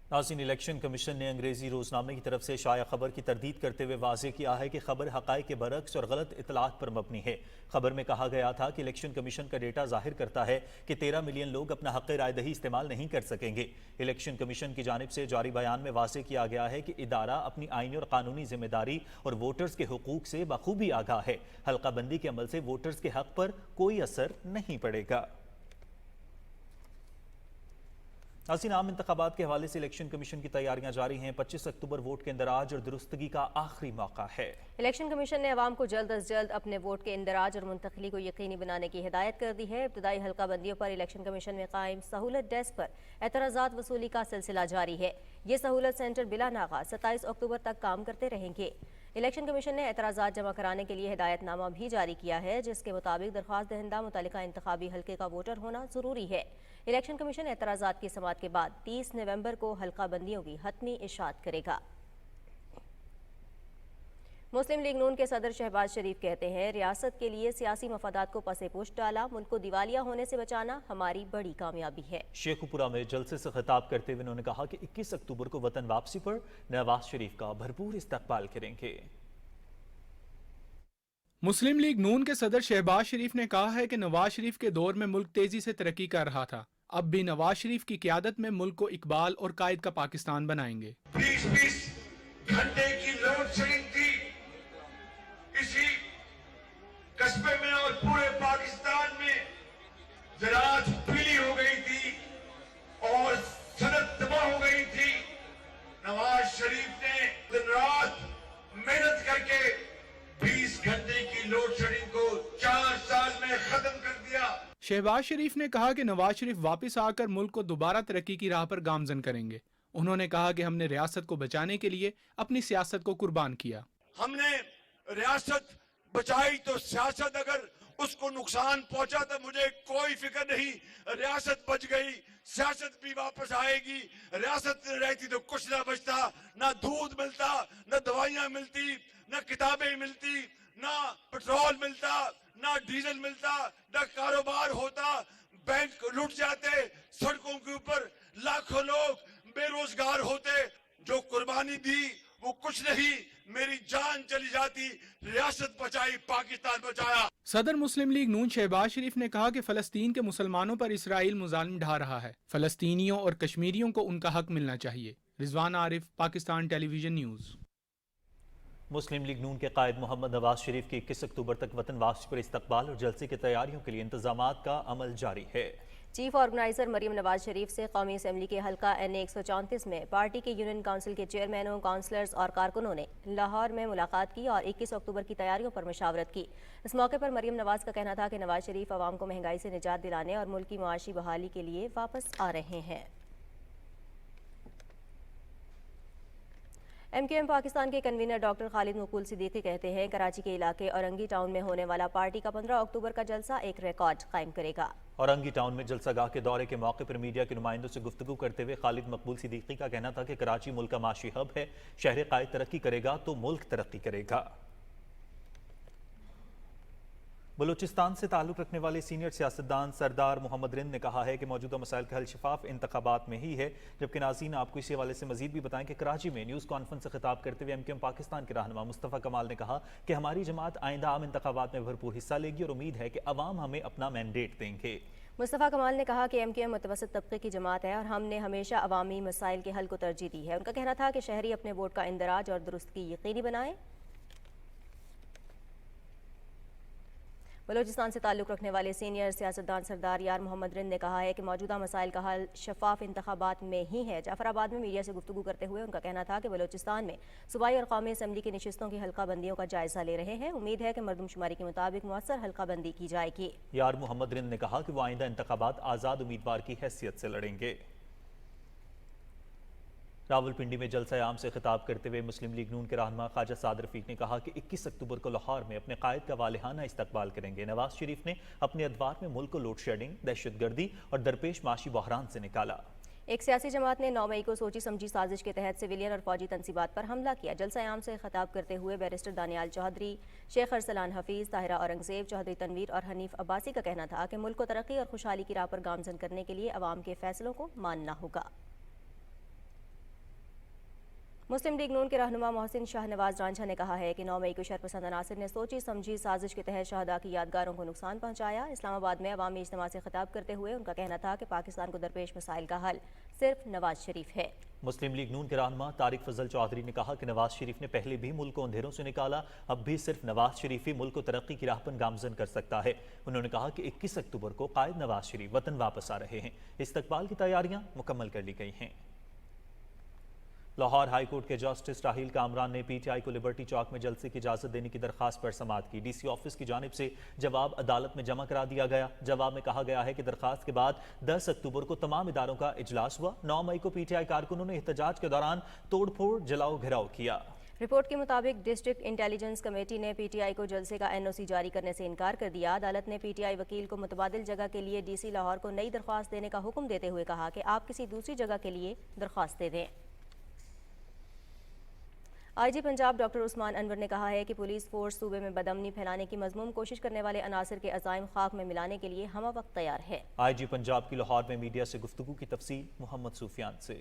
नाज़रीन, इलेक्शन कमीशन ने अंग्रेजी रोजनामे की तरफ से शाया खबर की तरदीद करते हुए वाज़ेह किया है कि खबर हक़ाइक़ के बरक्स और गलत इतलात पर मबनी है। खबर में कहा गया था कि इलेक्शन कमीशन का डेटा जाहिर करता है कि 13 मिलियन लोग अपना हक़ रायदही इस्तेमाल नहीं कर सकेंगे। इलेक्शन कमीशन की जानिब से जारी बयान में वाज़ेह किया गया है कि इदारा अपनी आईनी और कानूनी जिम्मेदारी और वोटर्स के हुकूक से बखूबी आगाह है। हल्का बंदी के अमल से वोटर्स के हक़ पर कोई असर नहीं पड़ेगा। नाज़रीन, आम इंतखाबात के हवाले से इलेक्शन कमीशन की तैयारियां जारी हैं। 25 अक्टूबर वोट के इंदराज और दुरुस्तगी का आखिरी मौका है। इलेक्शन कमीशन ने अवाम को जल्द अज जल्द अपने वोट के इंदराज और मुंतकली को यकीनी बनाने की हिदायत कर दी है। इब्तदाई हल्का बंदियों पर इलेक्शन कमीशन में कायम सहूलत डेस्क पर एतराज़ात वसूली का सिलसिला जारी है। ये सहूलत सेंटर बिला नागा 27 अक्टूबर तक काम करते रहेंगे। इलेक्शन कमीशन ने एतराज़ात जमा कराने के लिए हिदायतनामा भी जारी किया है, जिसके मुताबिक दरख्वास्त दहिंदा मुतल्लिका इंतखाबी हल्के का वोटर होना ज़रूरी है। इलेक्शन कमीशन एतराज़ात की समाअत के बाद 30 नवंबर को हल्का बंदियों की हतमी इशाअत करेगा। मुस्लिम लीग नून के सदर शहबाज शरीफ कहते हैं, रियासत के लिए सियासी मफादात को पसे पुष्ट डाला, मुल्क को दिवालिया होने से बचाना हमारी बड़ी कामयाबी है। शेखुपुरा में जलसे से खिताब करते हुए उन्होंने कहा कि 21 अक्टूबर को वतन वापसी पर नवाज शरीफ का भरपूर इस्तकबाल करेंगे। मुस्लिम लीग नून के सदर शहबाज शरीफ ने कहा है कि नवाज शरीफ के दौर में मुल्क तेजी से तरक्की कर रहा था, अब भी नवाज शरीफ की क़यादत में मुल्क को इकबाल और कायद का पाकिस्तान बनाएंगे। 20 घंटे की लोड शेडिंग थी इसी कस्बे में और पूरे पाकिस्तान में, ज़राअत पीली हो गई थी और सनत तबाह हो गई थी। नवाज शरीफ ने दिन रात मेहनत करके 20 घंटे की लोड शेडिंग को 4 साल में खत्म कर दिया। शहबाज शरीफ ने कहा कि नवाज शरीफ वापस आकर मुल्क को दोबारा तरक्की की राह पर गामजन करेंगे। उन्होंने कहा कि हमने रियासत को बचाने के लिए अपनी सियासत को कुर्बान किया। हमने रियासत बचाई तो सियासत अगर उसको नुकसान पहुंचा तो मुझे कोई फिक्र नहीं, रियासत बच गई, सियासत भी वापस आएगी। रियासत रहती तो कुछ ना बचता, ना दूध मिलता, ना दवाइयां मिलती, ना किताबें मिलती, ना पेट्रोल मिलता, ना डीजल मिलता, ना कारोबार होता, बैंक लुट जाते, सड़कों के ऊपर लाखों लोग बेरोजगार होते। जो कुर्बानी दी वो कुछ नहीं, मेरी जान चली जाती, रियासत बचाई, पाकिस्तान बचाया। सदर मुस्लिम लीग नून शहबाज शरीफ ने कहा कि फलस्तीन के मुसलमानों पर इसराइल मुजालिम ढा रहा है, फलस्तीनियों और कश्मीरियों को उनका हक मिलना चाहिए। Rizwan Arif, Pakistan television news. Muslim League Noon के कायद मोहम्मद नवाज शरीफ की 21 अक्टूबर तक वतन वापसी पर इस्तकबाल और जलसे की तैयारियों के लिए इंतजामात का अमल जारी है। चीफ ऑर्गेनाइजर मरियम नवाज शरीफ से कौमी असम्बली के हल्का NA 134 में पार्टी के यूनियन काउंसिल के चेयरमैनों, काउंसलर्स और कारकुनों ने लाहौर में मुलाकात की और 21 अक्टूबर की तैयारियों पर मशावरत की। इस मौके पर मरियम नवाज का कहना था कि नवाज शरीफ अवाम को महंगाई से निजात दिलाने और मुल्क की मुआशी बहाली के लिए वापस आ रहे हैं। MQM पाकिस्तान के कन्वीनर डॉक्टर खालिद मकबूल सिद्दीकी कहते हैं, कराची के इलाके औरंगी टाउन में होने वाला पार्टी का 15 अक्टूबर का जलसा एक रिकॉर्ड कायम करेगा। औरंगी टाउन में जलसागाह के दौरे के मौके पर मीडिया के नुमाइंदों से गुफ्तगू करते हुए खालिद मकबूल सिद्दीकी का कहना था कि कराची मुल्क का माशी हब है, शहर कायद तरक्की करेगा तो मुल्क तरक्की करेगा। बलूचिस्तान से ताल्लुक़ रखने वाले सीनियर सियासतदान सरदार मोहम्मद रिंद ने कहा है कि मौजूदा मसाइल का हल शफाफ इंतखाबात में ही है। जबकि नाज़रीन आपको इसी हवाले से मजीद भी बताएं कि कराची में न्यूज़ कॉन्फ्रेंस से खिताब करते हुए MQM पाकिस्तान के रहनुमा मुस्तफ़ा कमाल ने कहा कि हमारी जमात आइंदा आम इंतखाबात में भरपूर हिस्सा लेगी और उम्मीद है कि अवाम हमें अपना मैंडेट देंगे। मुस्तफ़ा कमाल ने कहा कि MQM मुतवस्सित तबके की जमात है और हमने हमेशा अवामी मसाइल के हल को तरजीह दी है। उनका कहना था कि शहरी अपने वोट का इंदराज और दुरुस्ती यकीनी बनाएं। बलूचिस्तान से ताल्लुक़ रखने वाले सीनियर सियासतदान सरदार यार मोहम्मद रिंद ने कहा है कि मौजूदा मसाइल का हल शफाफ इंतखाबात में ही है। जाफराबाद में मीडिया से गुफ्तगू करते हुए उनका कहना था कि बलूचिस्तान में सूबाई और कौमी असम्बली की नशिस्तों की हल्का बंदियों का जायजा ले रहे हैं। उम्मीद है कि मरदमशुमारी के मुताबिक मुअस्सर हल्का बंदी की जाएगी। यार मोहम्मद रिंद ने कहा कि वो आइंदा इंतखाबात आज़ाद उम्मीदवार की हैसियत से लड़ेंगे। रावलपिंडी में जलसा आम से खिताब करते हुए मुस्लिम लीग नून के रहनुमा ख्वाजा साद रफीक ने कहा कि 21 अक्टूबर को लाहौर में अपने कायद का वालिहाना इस्तकबाल करेंगे। नवाज शरीफ ने अपने अदवार में मुल्क को लोड शेडिंग, दहशतगर्दी और दरपेश माशी बहरान से निकाला। एक सियासी जमात ने 9 मई को सोची समझी साजिश के तहत सिविलियन और फौजी तनसीबात पर हमला किया। जलसा आम से खिताब करते हुए बैरिस्टर दानियाल चौधरी, शेख अरसलान हफीज़, ताहिरा औरंगजेब, चौधरी तनवीर और हनीफ अब्बासी का कहना था कि मुल्क को तरक्की और खुशहाली की राह पर गामजन करने के लिए अवाम के फैसलों को मानना होगा। मुस्लिम लीग नून के रहनुमा मोहसिन शाहनवाज रांझा ने कहा है कि 9 मई को शरपसंद अनासिर ने सोची समझी साजिश के तहत शहदा की यादगारों को नुकसान पहुंचाया। इस्लामाबाद में अवामी इज्तिमा से खिताब करते हुए उनका कहना था कि पाकिस्तान को दरपेश मसाइल का हल सिर्फ नवाज शरीफ है। मुस्लिम लीग नून के रहनुमा तारिक फजल चौधरी ने कहा कि नवाज शरीफ ने पहले भी मुल्क को अंधेरों से निकाला, अब भी सिर्फ नवाज शरीफ ही मुल्क को तरक्की की राह पर गामजन कर सकता है। उन्होंने कहा कि 21 अक्टूबर को कायद नवाज शरीफ वतन वापस आ रहे हैं। इस्तकबाल की तैयारियां मुकम्मल कर ली गई हैं। लाहौर हाई कोर्ट के जस्टिस राहील कामरान ने PTI को लिबर्टी चौक में जलसे की इजाज़त देने की दरखास्त पर समाअत की। DC ऑफिस की जानिब से जवाब अदालत में जमा करा दिया गया। जवाब में कहा गया है कि दरखास्त के बाद 10 अक्टूबर को तमाम इदारों का इजलास हुआ। 9 मई को PTI कारकुनों ने एहतजाज के दौरान तोड़फोड़, जलाओ घिराव किया। रिपोर्ट के मुताबिक डिस्ट्रिक्ट इंटेलिजेंस कमेटी ने PTI को जलसे का NOC जारी करने से इनकार कर दिया। अदालत ने PTI वकील को मुतबादिल जगह के लिए DC लाहौर को नई दरख्वास्त देने का हुक्म देते हुए कहा कि आप किसी दूसरी जगह के लिए दरख्वास्त दे दें। IG पंजाब डॉक्टर उस्मान अनवर ने कहा है कि पुलिस फोर्स सूबे में बदअमनी फैलाने की मजमूम कोशिश करने वाले अनासर के अज़ाइम खाक में मिलाने के लिए हम वक्त तैयार है। IG पंजाब की लाहौर में मीडिया से गुफ्तगू की तफसील मोहम्मद सूफियान से।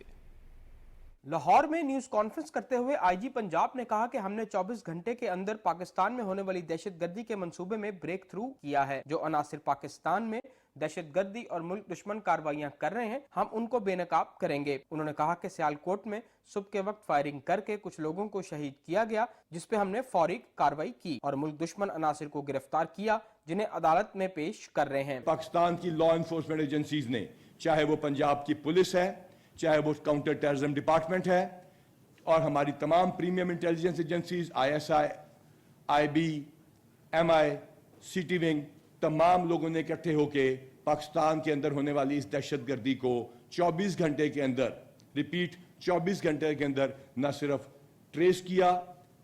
लाहौर में न्यूज़ कॉन्फ्रेंस करते हुए IG पंजाब ने कहा कि हमने 24 घंटे के अंदर पाकिस्तान में होने वाली दहशतगर्दी के मंसूबे में ब्रेक थ्रू किया है। जो अनासिर पाकिस्तान में दहशतगर्दी और मुल्क दुश्मन कार्रवाइयां कर रहे हैं, हम उनको बेनकाब करेंगे। उन्होंने कहा कि सियालकोट में सुबह के वक्त फायरिंग करके कुछ लोगों को शहीद किया गया, जिस पे हमने फौरी कार्रवाई की और मुल्क दुश्मन अनासिर को गिरफ्तार किया, जिन्हें अदालत में पेश कर रहे हैं। पाकिस्तान की लॉ एनफोर्समेंट एजेंसीज ने, चाहे वो पंजाब की पुलिस है, चाहे वो काउंटर टेररिज्म डिपार्टमेंट है, और हमारी तमाम premium intelligence agencies ISI, IB, MI, CT wing, तमाम लोगों ने इकट्ठे होके पाकिस्तान के अंदर होने वाली इस दहशतगर्दी को 24 घंटे के अंदर, रिपीट 24 घंटे के अंदर न सिर्फ ट्रेस किया,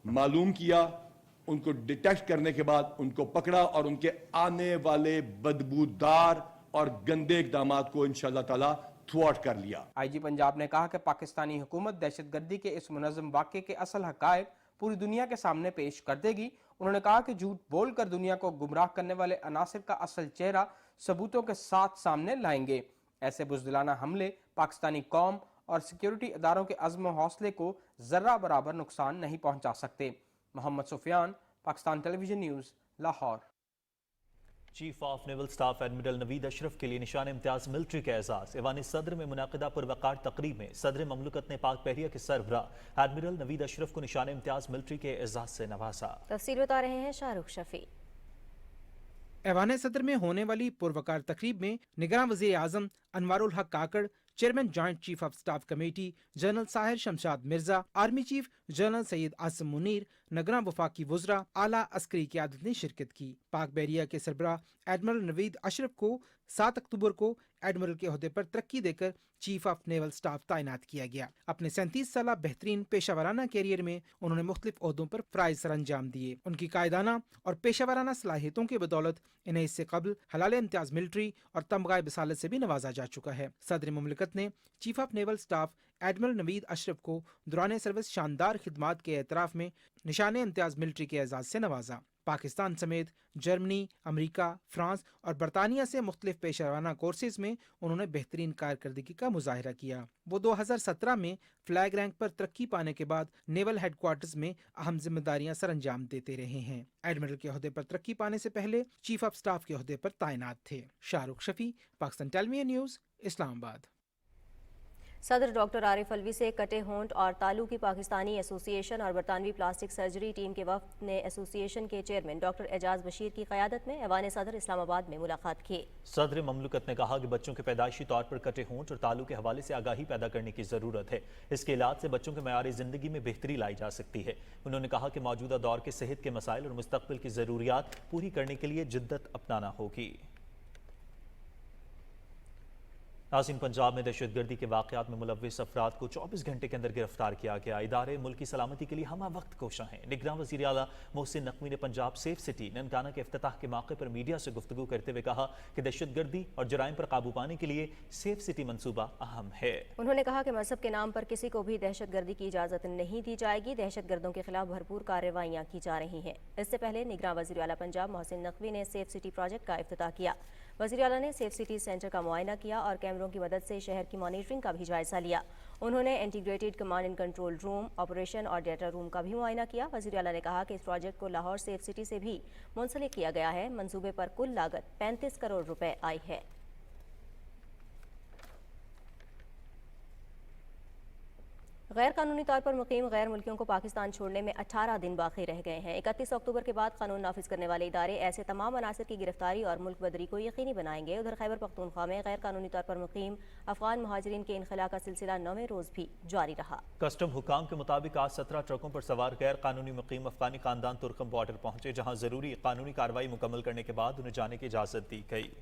मालूम किया, उनको डिटेक्ट करने के बाद उनको पकड़ा और उनके आने वाले बदबूदार और गंदे इक़दामात को इंशाअल्लाह ताला थ्वाट कर लिया। IG पंजाब ने कहा कि पाकिस्तानी हुकूमत दहशतगर्दी के इस मुनज़्ज़म वाक़े के असल हक़ाइक़ पूरी दुनिया के सामने पेश कर देगी। उन्होंने कहा कि झूठ बोलकर दुनिया को गुमराह करने वाले अनासिर का असल चेहरा सबूतों के साथ सामने लाएंगे। ऐसे बुज़दिलाना हमले पाकिस्तानी कौम और सिक्योरिटी इदारों के अज़्म और हौसले को ज़र्रा बराबर नुकसान नहीं पहुंचा सकते। Mohammad Sufiyan, Pakistan television news, Lahore. Chief of naval staff admiral Naveed Ashraf के लिए निशान इम्तियाज मिलिट्री का एजाज। ऐवान सदर में मुनाकिदा पुरवकार तकरीब में सदर ममलकत ने पाक बहरिया के सरबराह एडमिरल नवीद अशरफ को निशान इम्तियाज मिलिट्री के एजाज से नवाजा। तफसील बता रहे हैं शाहरुख शफी। ऐवान सदर में होने वाली पुरवकार तकरीब में निगरान वज़ीर आज़म Anwaarul Haq Kakar, chairman joint chief of staff committee general Sahir Shamshad Mirza, army chief general Syed Asim Munir, निगरान वफाकी वुज़रा, आला अस्करी क़यादत ने शिरकत की। पाक बहरिया के सरबराह एडमिरल नवीद अशरफ को 7 अक्टूबर को एडमिरल के ओहदे पर तरक्की देकर चीफ ऑफ नेवल स्टाफ तैनात किया गया। अपने 37 साल बेहतरीन पेशावराना कैरियर में उन्होंने मुख्तलिफ ओहदों पर फ़राइज़ सर अंजाम दिए। उनकी कायदाना और पेशावराना सलाहियतों के बदौलत इन्हें इससे कबल हलाल इम्तियाज मिलिट्री और तमगाए बसालत से भी नवाजा जा चुका है। सदर मुमलिकत ने chief of naval staff admiral Naveed Ashraf को दौरान सर्विस शानदार खिदमात के एतराफ़ में निशान इम्तियाज मिलिट्री के एजाज़ से नवाजा। पाकिस्तान समेत जर्मनी, अमेरिका, फ्रांस और बरतानिया से मुख्तलिफ पेशेवराना कोर्सेज में उन्होंने बेहतरीन कारकर्दगी का मुजाहिरा किया। वो 2017 में फ्लैग रैंक पर तरक्की पाने के बाद नेवल हेडक्वार्टर्स में अहम जिम्मेदारियां सर अंजाम देते रहे हैं। एडमिरल के ओहदे पर तरक्की पाने से पहले चीफ ऑफ स्टाफ के ओहदे पर तैनात थे। Shahrukh Shafi, Pakistan television news, Islamabad. सदर डॉक्टर आरिफ अलवी से कटे होंठ और तालू की पाकिस्तानी एसोसिएशन और बरतानवी प्लास्टिक सर्जरी टीम के वफद ने एसोसिएशन के चेयरमैन डॉक्टर एजाज बशीर की क़यादत में ऐवान सदर इस्लामाबाद में मुलाकात की। सदर ममलकत ने कहा कि बच्चों के पैदाइशी तौर पर कटे होंठ और तालू के हवाले से आगाही पैदा करने की ज़रूरत है। इसके इलाज से बच्चों के मयार ज़िंदगी में बेहतरी लाई जा सकती है। उन्होंने कहा कि मौजूदा दौर के सेहत के मसाइल और मुस्तक़बिल की ज़रूरियात पूरी करने के लिए जिद्दत अपनाना होगी। नाज़रीन, पंजाब में दहशतगर्दी के वाक़यात में मुलव्विस अफराद को 24 घंटे के अंदर गिरफ्तार किया गया। इदारे मुल्क की सलामती के लिए हम वक्त कोशा हैं। निगरान वज़ीर आला मोहसिन नकवी ने पंजाब सेफ सिटी ननकाना के इफ्तिताह के मौके पर मीडिया से गुफ्तगू करते हुए कहा कि दहशतगर्दी और जराइम पर काबू पाने के लिए सेफ सिटी मनसूबा अहम है। उन्होंने कहा कि मजहब के नाम पर किसी को भी दहशतगर्दी की इजाज़त नहीं दी जाएगी। दहशतगर्दों के खिलाफ भरपूर कार्रवाइयाँ की जा रही हैं। इससे पहले निगरान वज़ीर आला पंजाब मोहसिन नकवी ने सेफ सिटी प्रोजेक्ट का इफ्तिताह किया। वज़ीर आला ने सेफ सिटी सेंटर का मुआयना किया और कैमरों की मदद से शहर की मॉनिटरिंग का भी जायजा लिया। उन्होंने integrated command and control room, operation और डेटा रूम का भी मुआयना किया। वज़ीर आला ने कहा कि इस प्रोजेक्ट को लाहौर सेफ सिटी से भी मुंसलिक किया गया है। मंसूबे पर कुल लागत 35 करोड़ रुपए आई है। गैर कानूनी तौर पर मुकीम गैर मुल्कियों को पाकिस्तान छोड़ने में 18 दिन बाकी रह गए हैं। 31 अक्टूबर के बाद कानून नाफिज करने वाले इदारे ऐसे तमाम अनासर की गिरफ्तारी और मुल्क बदरी को यकीनी बनाएंगे। उधर खैबर पख्तूनख्वा में गैर कानूनी तौर पर मुकीम अफगान मुहाजिरीन के इनखला का सिलसिला 9वें रोज भी जारी रहा। कस्टम हुकाम के मुताबिक आज 17 ट्रकों पर सवार गैर कानूनी मुकीम अफगानी खानदान तुर्कम बॉर्डर पहुंचे, जहां जरूरी कानूनी कार्रवाई मुकम्मल करने के बाद उन्हें जाने की इजाजत दी गई।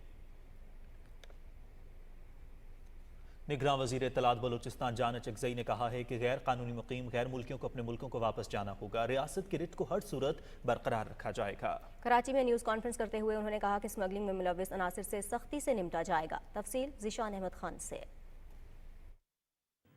निगरान वज़ीर इत्तलात बलूचिस्तान जान चकजई ने कहा है कि गैर कानूनी मुकीम गैर मुल्कियों को अपने मुल्कों को वापस जाना होगा। रियासत की रिट को हर सूरत बरकरार रखा जाएगा। कराची में न्यूज़ कॉन्फ्रेंस करते हुए उन्होंने कहा कि स्मगलिंग में मुलव्विस अनासिर से सख्ती से निपटा जाएगा। तफसील ज़ीशान अहमद खान से।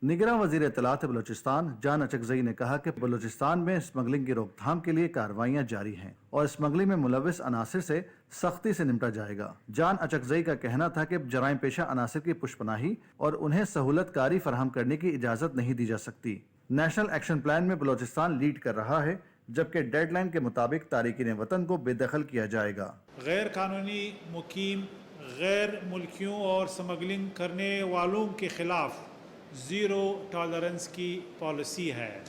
निगरान वजीर इत्तलात बलूचिस्तान जान अचकजई ने कहा कि बलूचिस्तान में स्मगलिंग की रोकथाम के लिए कार्रवाइयां जारी हैं और स्मगलिंग में मुलविस अनासिर से सख्ती से निपटा जाएगा। जान अचकजई का कहना था कि जराइम पेशा अनासिर की पुष्पनाही और उन्हें सहूलतकारी फराहम करने की इजाज़त नहीं दी जा सकती। नेशनल एक्शन प्लान में बलूचिस्तान लीड कर रहा है, जबकि डेडलाइन के मुताबिक तारिकीन वतन को बेदखल किया जाएगा। गैर कानूनी मुकीम, गैर मुल्कियों और स्मगलिंग करने वालों के खिलाफ ज़ीरो टॉलरेंस की पॉलिसी है।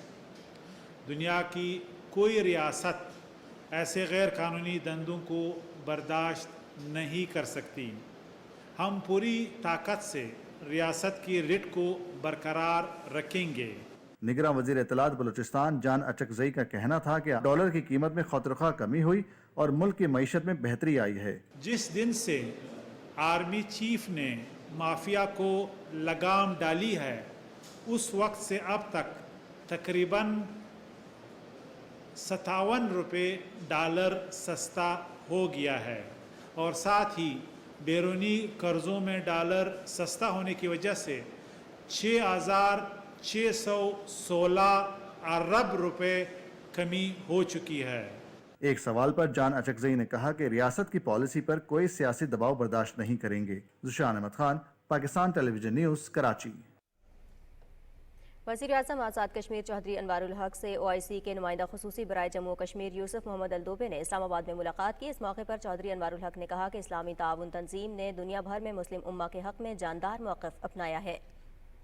दुनिया की कोई रियासत ऐसे गैर कानूनी दंदों को बर्दाश्त नहीं कर सकती। हम पूरी ताकत से रियासत की रिट को बरकरार रखेंगे। निगरान वजीर इत्तलात बलूचिस्तान जान अचकजई का कहना था कि डॉलर की कीमत में खौतरखा कमी हुई और मुल्क की मईशत में बेहतरी आई है। जिस दिन से आर्मी चीफ ने माफिया को लगाम डाली है, उस वक्त से अब तक तकरीबन 57 रुपये डॉलर सस्ता हो गया है और साथ ही बैरूनी कर्ज़ों में डॉलर सस्ता होने की वजह से 6,616 अरब रुपए कमी हो चुकी है। एक सवाल पर जान अचकजई ने कहा कि रियासत की पॉलिसी पर कोई सियासी दबाव बर्दाश्त नहीं करेंगे। ज़ुशान अहमद खान, पाकिस्तान टेलीविजन न्यूज़, कराची। वज़ीर-ए-आज़म आज़ाद कश्मीर चौधरी अनवारुल हक से OIC के नुमाइंदा खुसूसी बराए जम्मू कश्मीर यूसुफ मोहम्मद अलदोबे ने इस्लामाबाद में मुलाकात की। इस मौके पर चौधरी अनवारुल हक ने कहा कि इस्लामी ताउन तंजीम ने दुनिया भर में मुस्लिम उम्मा के हक में जानदार मौक़िफ़ अपनाया है।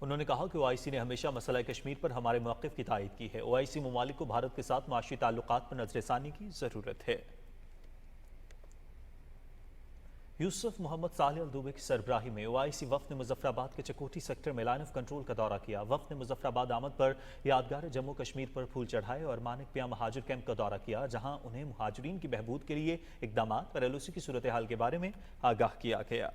उन्होंने कहा कि OIC ने हमेशा मसला कश्मीर पर हमारे मौक़िफ़ की तायद की है। OIC ममालिक को भारत के साथ माशी ताल्लुकात पर नज़रसानी की ज़रूरत है। यूसुफ मोहम्मद सालेह अलदोबे की सरबराही में OIC वफ़द ने मुज़फ़्फ़राबाद के चकोटी सेक्टर में लाइन ऑफ कंट्रोल का दौरा किया। वफ़द ने मुज़फ़्फ़राबाद आमद पर यादगार जम्मू कश्मीर पर फूल चढ़ाए और मानिक पिया महाजिर कैंप का दौरा किया, जहां उन्हें मुहाजिरीन की बहबूद के लिए इक़दामात और LOC की सूरत हाल के बारे में आगाह किया गया।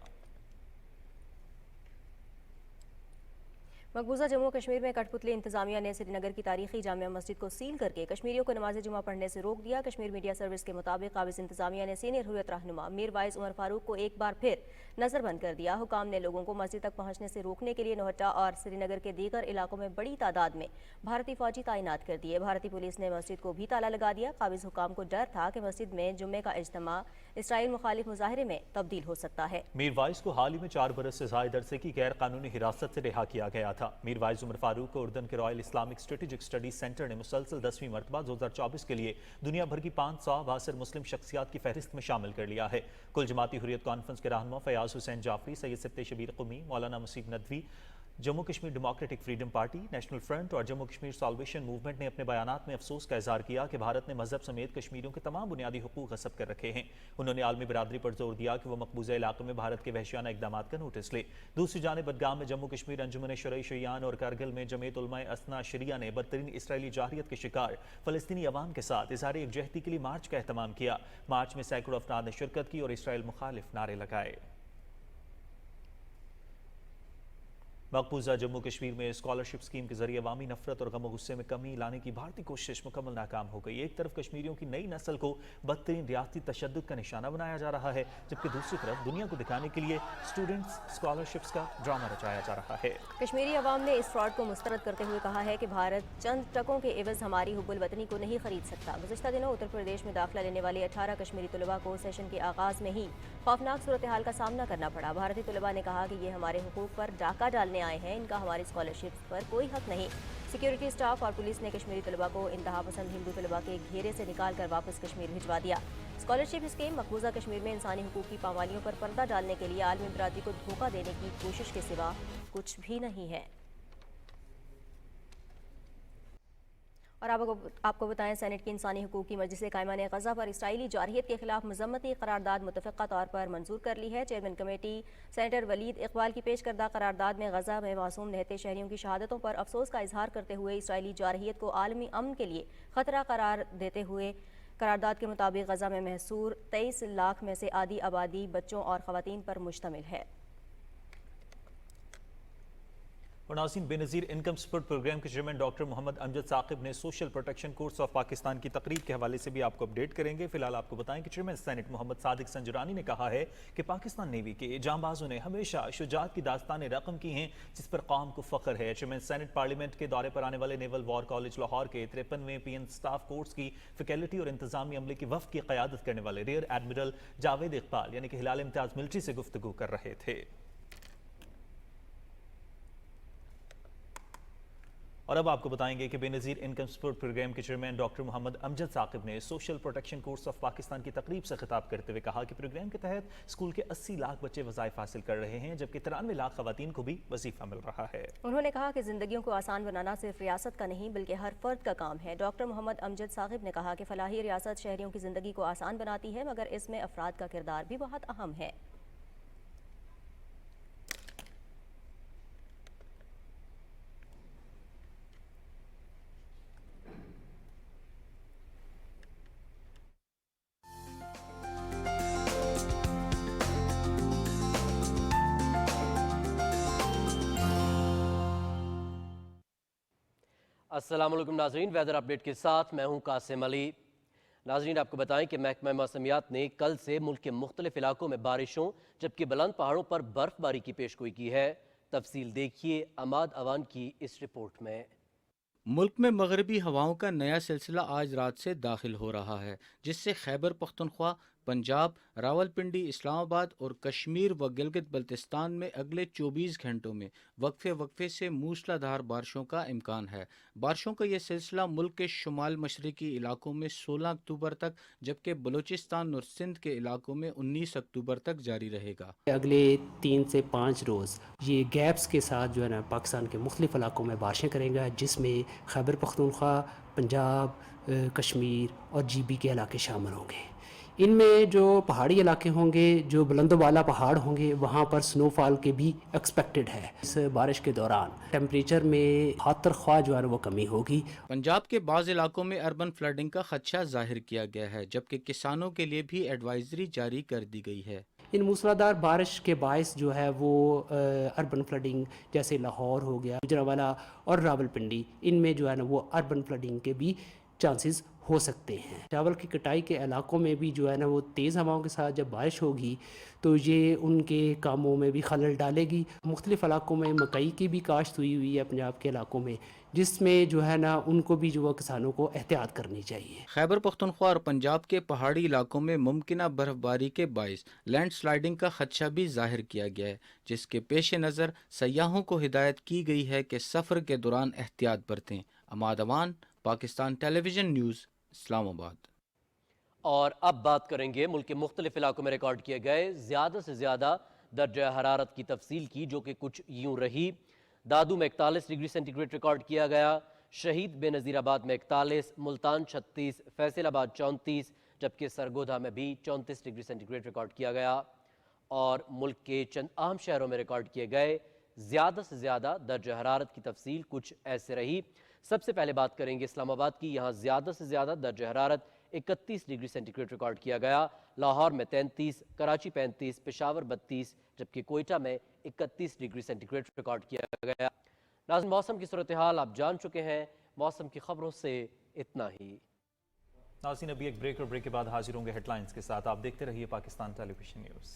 मकबूजा जम्मू कश्मीर में कठपुतली इंतजामिया ने श्रीनगर की तारीखी जामिया मस्जिद को सील करके कश्मीरियों को नमाज जुमा पढ़ने से रोक दिया। कश्मीर मीडिया सर्विस के मुताबिक काबिज इंतजामिया ने सीनियर हुर्रियत रहनुमा मीर वाइस उमर फारूक को एक बार फिर नजरबंद कर दिया। हुकाम ने लोगों को मस्जिद तक पहुंचने से रोकने के लिए नोहट्टा और श्रीनगर के दीगर इलाकों में बड़ी तादाद में भारतीय फौजी तैनात कर दिए। भारतीय पुलिस ने मस्जिद को भी ताला लगा दिया। काबिज हुकाम को डर था कि मस्जिद में जुम्मे का इज्तिमा इसराइल मुखालिफ मुजाहरे में तब्दील हो सकता है। मीर वाइस को हाल ही में 4 बरस से ज़ायद अरसे की गैर कानूनी हिरासत से रिहा किया गया था। मीर वाइस उमर फारूक को उर्दन के royal Islamic strategic studies centre ने मुसलसल 10वीं मरतबा 2024 के लिए दुनिया भर की 500 बासर मुस्लिम शख्सियात की फहरिस्त में शामिल कर लिया है। कुल जमाती हुर्रियत कॉन्फ्रेंस के रहनुमा Fayaz Hussain Jafri, Syed Sibte Shabbir Qumi, Maulana Musib Nadvi, Jammu Kashmir Democratic Freedom Party, National Front और जम्मू कश्मीर साल्वेशन मूवमेंट ने अपने बयानात में अफसोस का इजहार किया कि भारत ने मजहब समेत कश्मीरियों के तमाम बुनियादी हुकूक गस्ब कर रखे हैं। उन्होंने आलमी बिरादरी पर जोर दिया कि वह मकबूजा इलाके में भारत के वहशियाना इक़दामात का नोटिस ले। दूसरी जानिब बडगाम में जम्मू कश्मीर अंजुमन शुरई शय्यान और कारगिल में जमीयत उलमाए असना शरिया ने बदतरीन इसराइली जाहिरियत के शिकार फ़लस्तीनी अवाम के साथ इज़हार यकजहती के लिए मार्च का एहतमाम किया। मार्च में सैकड़ों अफराद ने शिरकत की और इसराइल मुखालिफ नारे लगाए। मकबूजा जम्मू कश्मीर में स्कॉलरशिप स्कीम के जरिए अवामी नफरत और गम गुस्से में कमी लाने की भारतीय कोशिश मुकम्मल नाकाम हो गई। एक तरफ कश्मीरियों की नई नस्ल को बदतरीन रियासती तशद्दुद का निशाना बनाया जा रहा है, जबकि दूसरी तरफ दुनिया को दिखाने के लिए स्टूडेंट्स स्कॉलरशिप्स का ड्रामा रचाया जा रहा है। कश्मीरी अवाम ने इस फ्रॉड को मुस्तरद करते हुए कहा है कि भारत चंद टकों के एवज हमारी हुब्बुल वतनी को नहीं खरीद सकता। गुज़िश्ता दिनों उत्तर प्रदेश में दाखिला लेने वाले 18 कश्मीरी तलबा को सेशन के आगाज में ही खौफनाक सूरत हाल का सामना करना पड़ा। भारतीय तलबा ने कहा कि ये हमारे हुकूक पर डाका डालने आए हैं, इनका हमारी स्कॉलरशिप पर कोई हक नहीं। सिक्योरिटी स्टाफ और पुलिस ने कश्मीरी तलबा को इंतहा पसंद हिंदू तलबा के घेरे से निकाल कर वापस कश्मीर भिजवा दिया। स्कॉलरशिप स्कीम मकबूजा कश्मीर में इंसानी हुकूक की पामालियों पर पर्दा डालने के लिए आलमी बिरादरी को धोखा देने की कोशिश के सिवा कुछ भी नहीं है। और आपको बताएं, सेनेट की इंसानी हुकूक की मजलिस कायमा ने गजा पर इसराइली जारहियत के खिलाफ मजम्मती करारदाद मुतफ़िक़ा तौर पर मंजूर कर ली है। Chairman committee senator Waleed Iqbal की पेश करदा करारदाद में गजा में मासूम रहते शहरियों की शहादतों पर अफसोस का इजहार करते हुए इसराइली जारहियत को आलमी अमन के लिए खतरा करार देते हुए करारदाद के मुताबिक गजा में महसूर 23 लाख में से आधी आबादी बच्चों और ख़वातीन पर मुश्तमिल है। اور ناظرین، بے نظیر انکم سپورٹ پروگرام کے چیئرمین ڈاکٹر محمد امجد ثاقب نے social protection course of Pakistan کی تقریب کے حوالے سے بھی آپ کو اپڈیٹ کریں گے۔ فی الحال آپ کو بتائیں کہ چیئرمین سینٹ محمد صادق سنجرانی نے کہا ہے کہ پاکستان نیوی کے جانبازوں نے ہمیشہ شجاعت کی داستانیں رقم کی ہیں، جس پر قوم کو فخر ہے۔ چیئرمین سینٹ پارلیمنٹ کے دورے پر آنے والے نیول وار کالج لاہور کے 53ویں پی این سٹاف کورس کی فیکلٹی اور انتظامی عملے کی وفد کی قیادت کرنے والے ریئر ایڈمرل جاوید اقبال یعنی کہ ہلال امتیاز ملٹری سے گفتگو کر رہے تھے۔ اور اب آپ کو بتائیں گے کہ بے نظیر انکم سپورٹ پروگرام کے چیئرمین ڈاکٹر محمد امجد ثاقب نے social protection course of Pakistan کی تقریب سے خطاب کرتے ہوئے کہا کہ پروگرام کے تحت اسکول کے 80 لاکھ بچے وظائف حاصل کر رہے ہیں، جبکہ 93 لاکھ خواتین کو بھی وظیفہ مل رہا ہے۔ انہوں نے کہا کہ زندگیوں کو آسان بنانا صرف ریاست کا نہیں بلکہ ہر فرد کا کام ہے۔ ڈاکٹر محمد امجد ثاقب نے کہا کہ فلاحی ریاست شہریوں کی زندگی کو آسان بناتی ہے، مگر اس میں افراد کا کردار بھی بہت اہم ہے۔ السلام علیکم ناظرین، ویدر اپڈیٹ کے ساتھ میں ہوں قاسم علی۔ ناظرین آپ کو بتائیں کہ محکمہ موسمیات نے کل سے ملک کے مختلف علاقوں میں بارشوں جبکہ بلند پہاڑوں پر برف باری کی پیشگوئی کی ہے۔ تفصیل دیکھیے عماد اوان کی اس رپورٹ میں۔ ملک میں مغربی ہواؤں کا نیا سلسلہ آج رات سے داخل ہو رہا ہے، جس سے خیبر پختونخوا، پنجاب، راولپنڈی، اسلام آباد اور کشمیر و گلگت بلتستان میں اگلے 24 گھنٹوں میں وقفے سے موسلا دھار بارشوں کا امکان ہے۔ بارشوں کا یہ سلسلہ ملک کے شمال مشرقی علاقوں میں 16 اکتوبر تک جبکہ بلوچستان اور سندھ کے علاقوں میں 19 اکتوبر تک جاری رہے گا۔ اگلے 3 سے 5 روز یہ گیپس کے ساتھ جو ہے نا پاکستان کے مختلف علاقوں میں بارشیں کرے گا، جس میں خیبر پختونخوا، پنجاب، کشمیر اور جی بی کے علاقے شامل ہوں گے۔ ان میں جو پہاڑی علاقے ہوں گے، جو بلند و بالا پہاڑ ہوں گے، وہاں پر سنو فال کے بھی ایکسپیکٹڈ ہے۔ اس بارش کے دوران ٹیمپریچر میں خاطر خواہ جو ہے وہ کمی ہوگی۔ پنجاب کے بعض علاقوں میں اربن فلڈنگ کا خدشہ ظاہر کیا گیا ہے، جبکہ کسانوں کے لیے بھی ایڈوائزری جاری کر دی گئی ہے۔ ان موسلادھار بارش کے باعث جو ہے وہ اربن فلڈنگ جیسے لاہور ہو گیا، گوجرانوالہ اور راولپنڈی، ان میں جو ہے نا وہ اربن فلڈنگ کے بھی چانسز ہو سکتے ہیں۔ چاول کی کٹائی کے علاقوں میں بھی جو ہے نا وہ تیز ہواؤں کے ساتھ جب بارش ہوگی تو یہ ان کے کاموں میں بھی خلل ڈالے گی۔ مختلف علاقوں میں مکئی کی بھی کاشت ہوئی ہے پنجاب کے علاقوں میں، جس میں جو ہے نا ان کو بھی جو کسانوں کو احتیاط کرنی چاہیے۔ خیبر پختونخوا اور پنجاب کے پہاڑی علاقوں میں ممکنہ برف باری کے باعث لینڈ سلائیڈنگ کا خدشہ بھی ظاہر کیا گیا ہے، جس کے پیش نظر سیاحوں کو ہدایت کی گئی ہے کہ سفر کے دوران احتیاط برتیں۔ عماد اوان، پاکستان ٹیلی ویژن نیوز، اسلام آباد۔ اور اب بات کریں گے ملک کے مختلف علاقوں میں ریکارڈ کیے گئے زیادہ سے زیادہ درجہ حرارت کی تفصیل کی، جو کہ کچھ یوں رہی۔ دادو میں 41 ڈگری سینٹی گریڈ ریکارڈ کیا گیا، شہید بے نظیر آباد میں 41، ملتان 36، فیصل آباد 34، جبکہ سرگودھا میں بھی 34 ڈگری سینٹی گریڈ ریکارڈ کیا گیا۔ اور ملک کے چند اہم شہروں میں ریکارڈ کیے گئے زیادہ سے زیادہ درجہ حرارت کی تفصیل کچھ ایسے رہی۔ سب سے پہلے بات کریں گے اسلام آباد کی، یہاں زیادہ سے زیادہ درجہ حرارت 31 ڈگری سینٹی گریڈ ریکارڈ کیا گیا، لاہور میں 33، کراچی 35، پشاور 32، جبکہ کوئٹہ میں 31 ڈگری سینٹی گریڈ ریکارڈ کیا گیا۔ ناظرین موسم کی صورتحال آپ جان چکے ہیں، موسم کی خبروں سے اتنا ہی۔ ناظرین ابھی ایک بریک اور بریک کے بعد حاضر ہوں گے ہیڈ لائنز کے ساتھ، آپ دیکھتے رہیے پاکستان ٹیلی ویژن نیوز۔